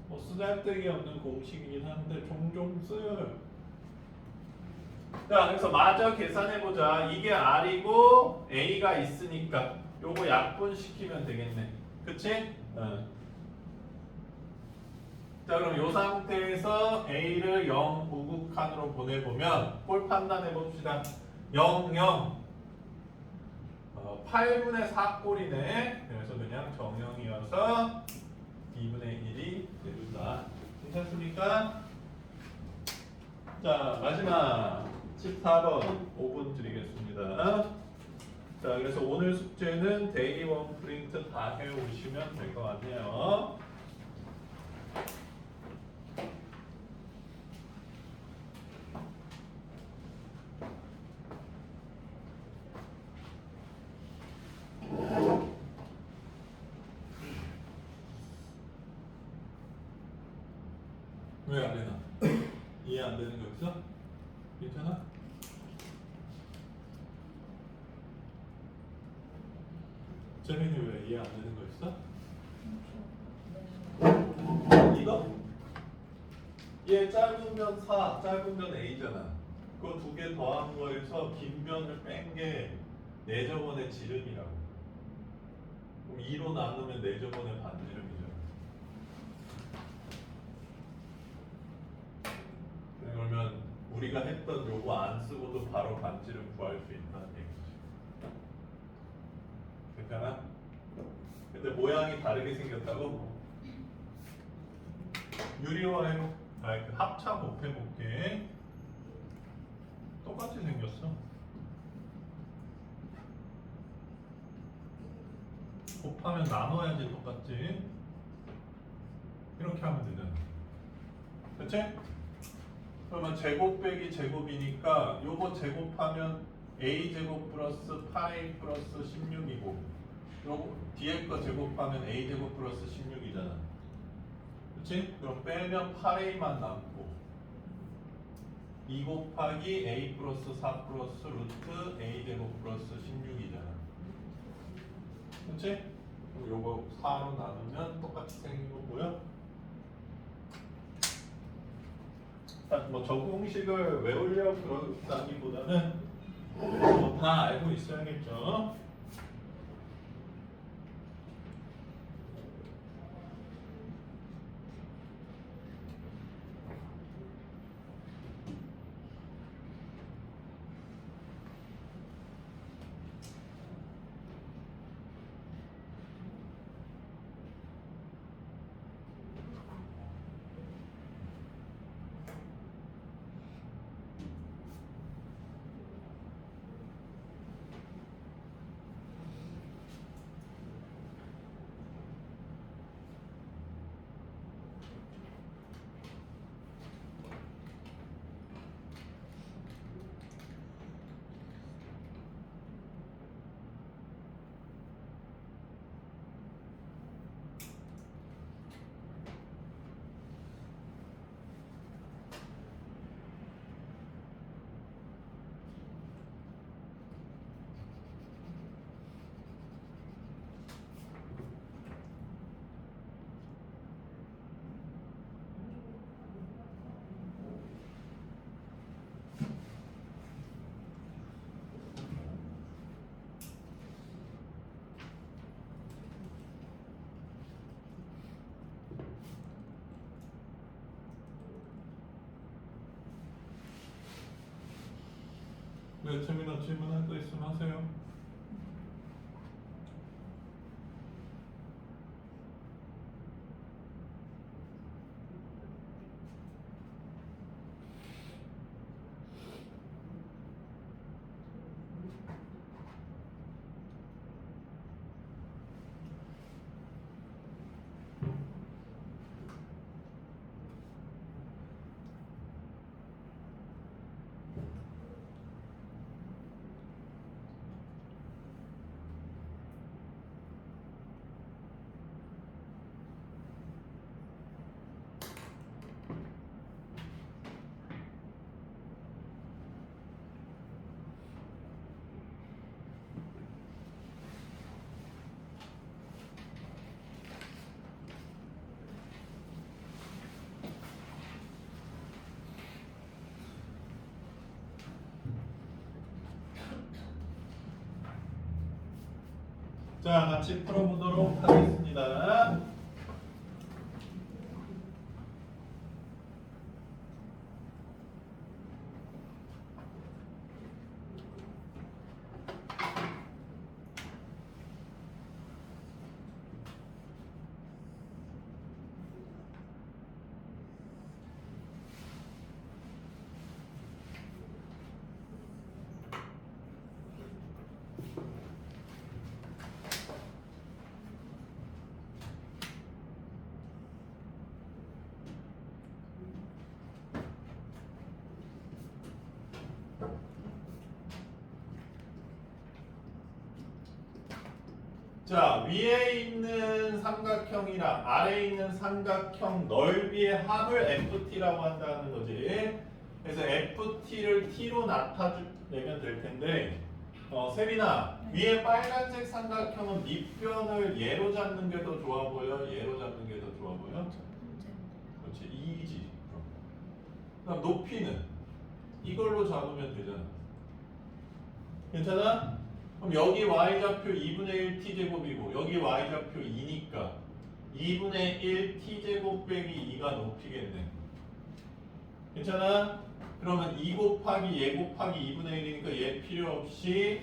뭐 쓰잘데기 없는 공식이긴 한데 종종 쓰여요. 자, 그래서 마저 계산해보자. 이게 R이고 A가 있으니까 요거 약분시키면 되겠네. 그치? 자, 그럼 이 상태에서 A를 0 우극한으로 보내보면 꼴 판단해봅시다. 0, 0 8분의 4 꼴이네. 그래서 그냥 정형이어서 2분의 1이 되준다. 괜찮습니까? 자, 마지막 14번 5분 드리겠습니다. 자, 그래서 오늘 숙제는 데일리 원 프린트 다 해오시면 될 것 같네요. 왜 안 되나? 이해 안 되는 거 있어? 괜찮아? 재민이 왜 이해 안 되는 거 있어? 네. 이거? 얘 짧으면 4, 짧으면 a잖아. 그거 두 개 더한 거에서 긴 변을 뺀 게 4저번의 지름이라고. 그럼 2로 나누면 4저번의 반지름이잖아. 그러면 우리가 했던 요거 안 쓰고도 바로 반지름 구할 수 있다는 얘기지. 괜찮아? 근데 모양이 다르게 생겼다고? 유리화해. 그 합차 곱해볼게. 똑같이 생겼어. 곱하면 나눠야지 똑같지. 이렇게 하면 되잖아. 그치? 그러면 제곱 빼기 제곱이니까 요거 제곱하면 a제곱 플러스 8a 플러스 16이고 요거 뒤에 거 제곱하면 a제곱 플러스 16이잖아. 그치? 그럼 빼면 8a만 남고 2 곱하기 a 플러스 4 플러스 루트 a제곱 플러스 16이잖아. 그치? 그럼 요거 4로 나누면 똑같이 생긴 거 보여? 뭐 적공식을 외우려고 그러다기보다는 뭐 다 알고 있어야겠죠. 네, 재민아 질문할 거 있으면 하세요. 자, 같이 풀어보도록 하겠습니다. 자, 위에 있는 삼각형이랑 아래에 있는 삼각형 넓이의 합을 FT라고 한다는 거지. 그래서 FT를 T로 나타내면 될 텐데 세빈아, 위에 빨간색 삼각형은 밑변을 얘로 잡는 게 더 좋아 보여? 얘로 잡는 게 더 좋아 보여? 그렇지, 2지. 그럼 높이는 이걸로 잡으면 되잖아. 괜찮아? 그럼 여기 y좌표 2분의 1 t제곱이고 여기 y좌표 2니까 2분의 1 t제곱 빼기 2가 높이겠네. 괜찮아? 그러면 2 곱하기 얘 곱하기 2분의 1이니까 얘 필요 없이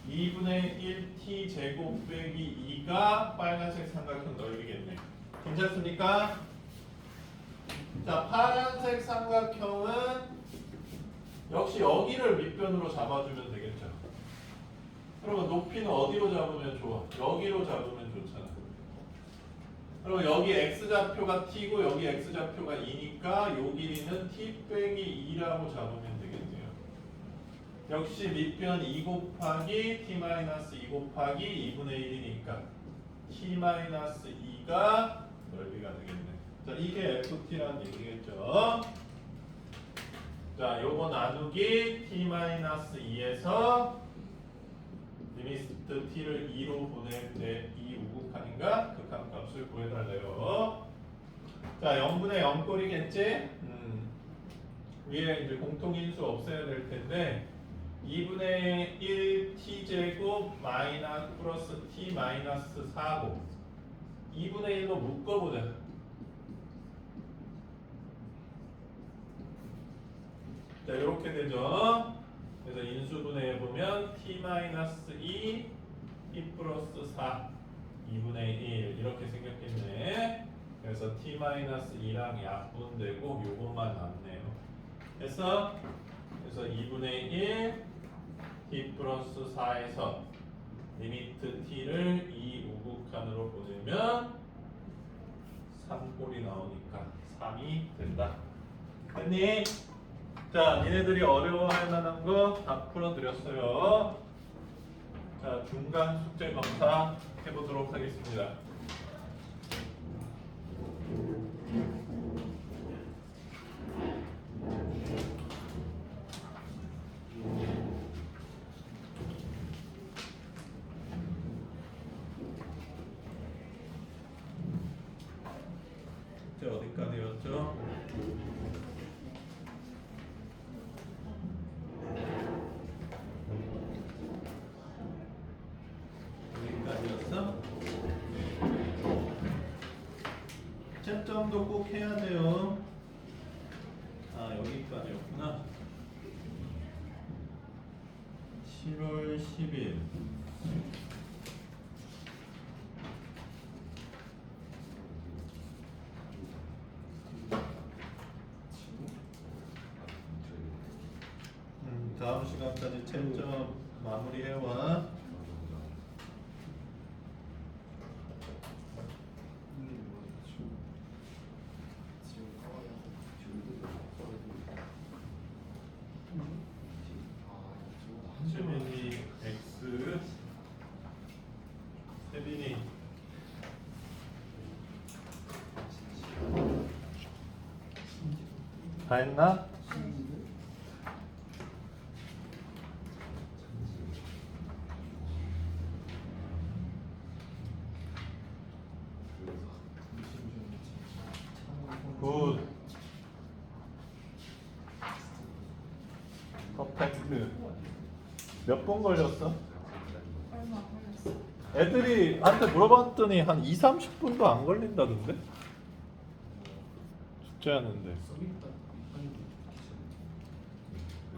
2분의 1 t제곱 빼기 2가 빨간색 삼각형 넓이겠네. 괜찮습니까? 자, 파란색 삼각형은 역시 여기를 밑변으로 잡아주면 되겠죠. 그러면 높이는 어디로 잡으면 좋아? 여기로 잡으면 좋잖아. 그럼 여기 x좌표가 t고 여기 x좌표가 2니까 요 길이는 t 빼기 2라고 잡으면 되겠네요. 역시 밑변 2 곱하기 t 마이너스 2 곱하기 2분의 1이니까 t 마이너스 2가 넓이가 되겠네. 자, 이게 ft라는 얘기겠죠. 자, 요거 나누기 t 마이너스 2에서 리미트 t를 2로 보낼 때 2 우극한인가? 극한값을 구해달래요. 자, 0분의 0꼴이겠지? 위에 이제 공통인수 없애야 될 텐데 2분의 1 t제곱 마이너스 플러스 t 마이너스 4고 2분의 1로 묶어보자. 자, 이렇게 되죠. 그래서 인수분해해 보면 t-2 t 플러스 4 2분의 1 이렇게 생겼겠네. 그래서 t-2랑 약분되고 요것만 남네요. 그래서 2분의 1 t 플러스 4에서 리미트 t를 2 우극한으로 보내면 3꼴이 나오니까 3이 된다. 됐니? 자, 니네들이 어려워할 만한 거 다 풀어드렸어요. 자, 중간 숙제 검사 해보도록 하겠습니다. 숙제 어디까지였죠? 채점도 꼭 해야 돼요. 아, 여기까지였구나. 7월 10일. 다음 시간까지 채점 마무리해와. 최민이 X 세빈이 다 했나? 굿 퍼펙트. 몇 분 걸렸어? 얼마 걸렸어? 애들이 한테 물어봤더니 한 2, 30분도 안 걸린다던데? 숙제하는데.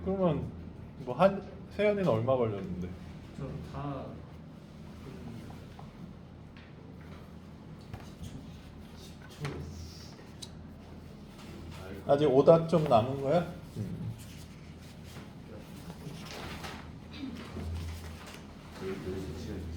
그러면 뭐 한 세연이는 얼마 걸렸는데? 저다 아직 오답 좀 남은 거야? 여기 시간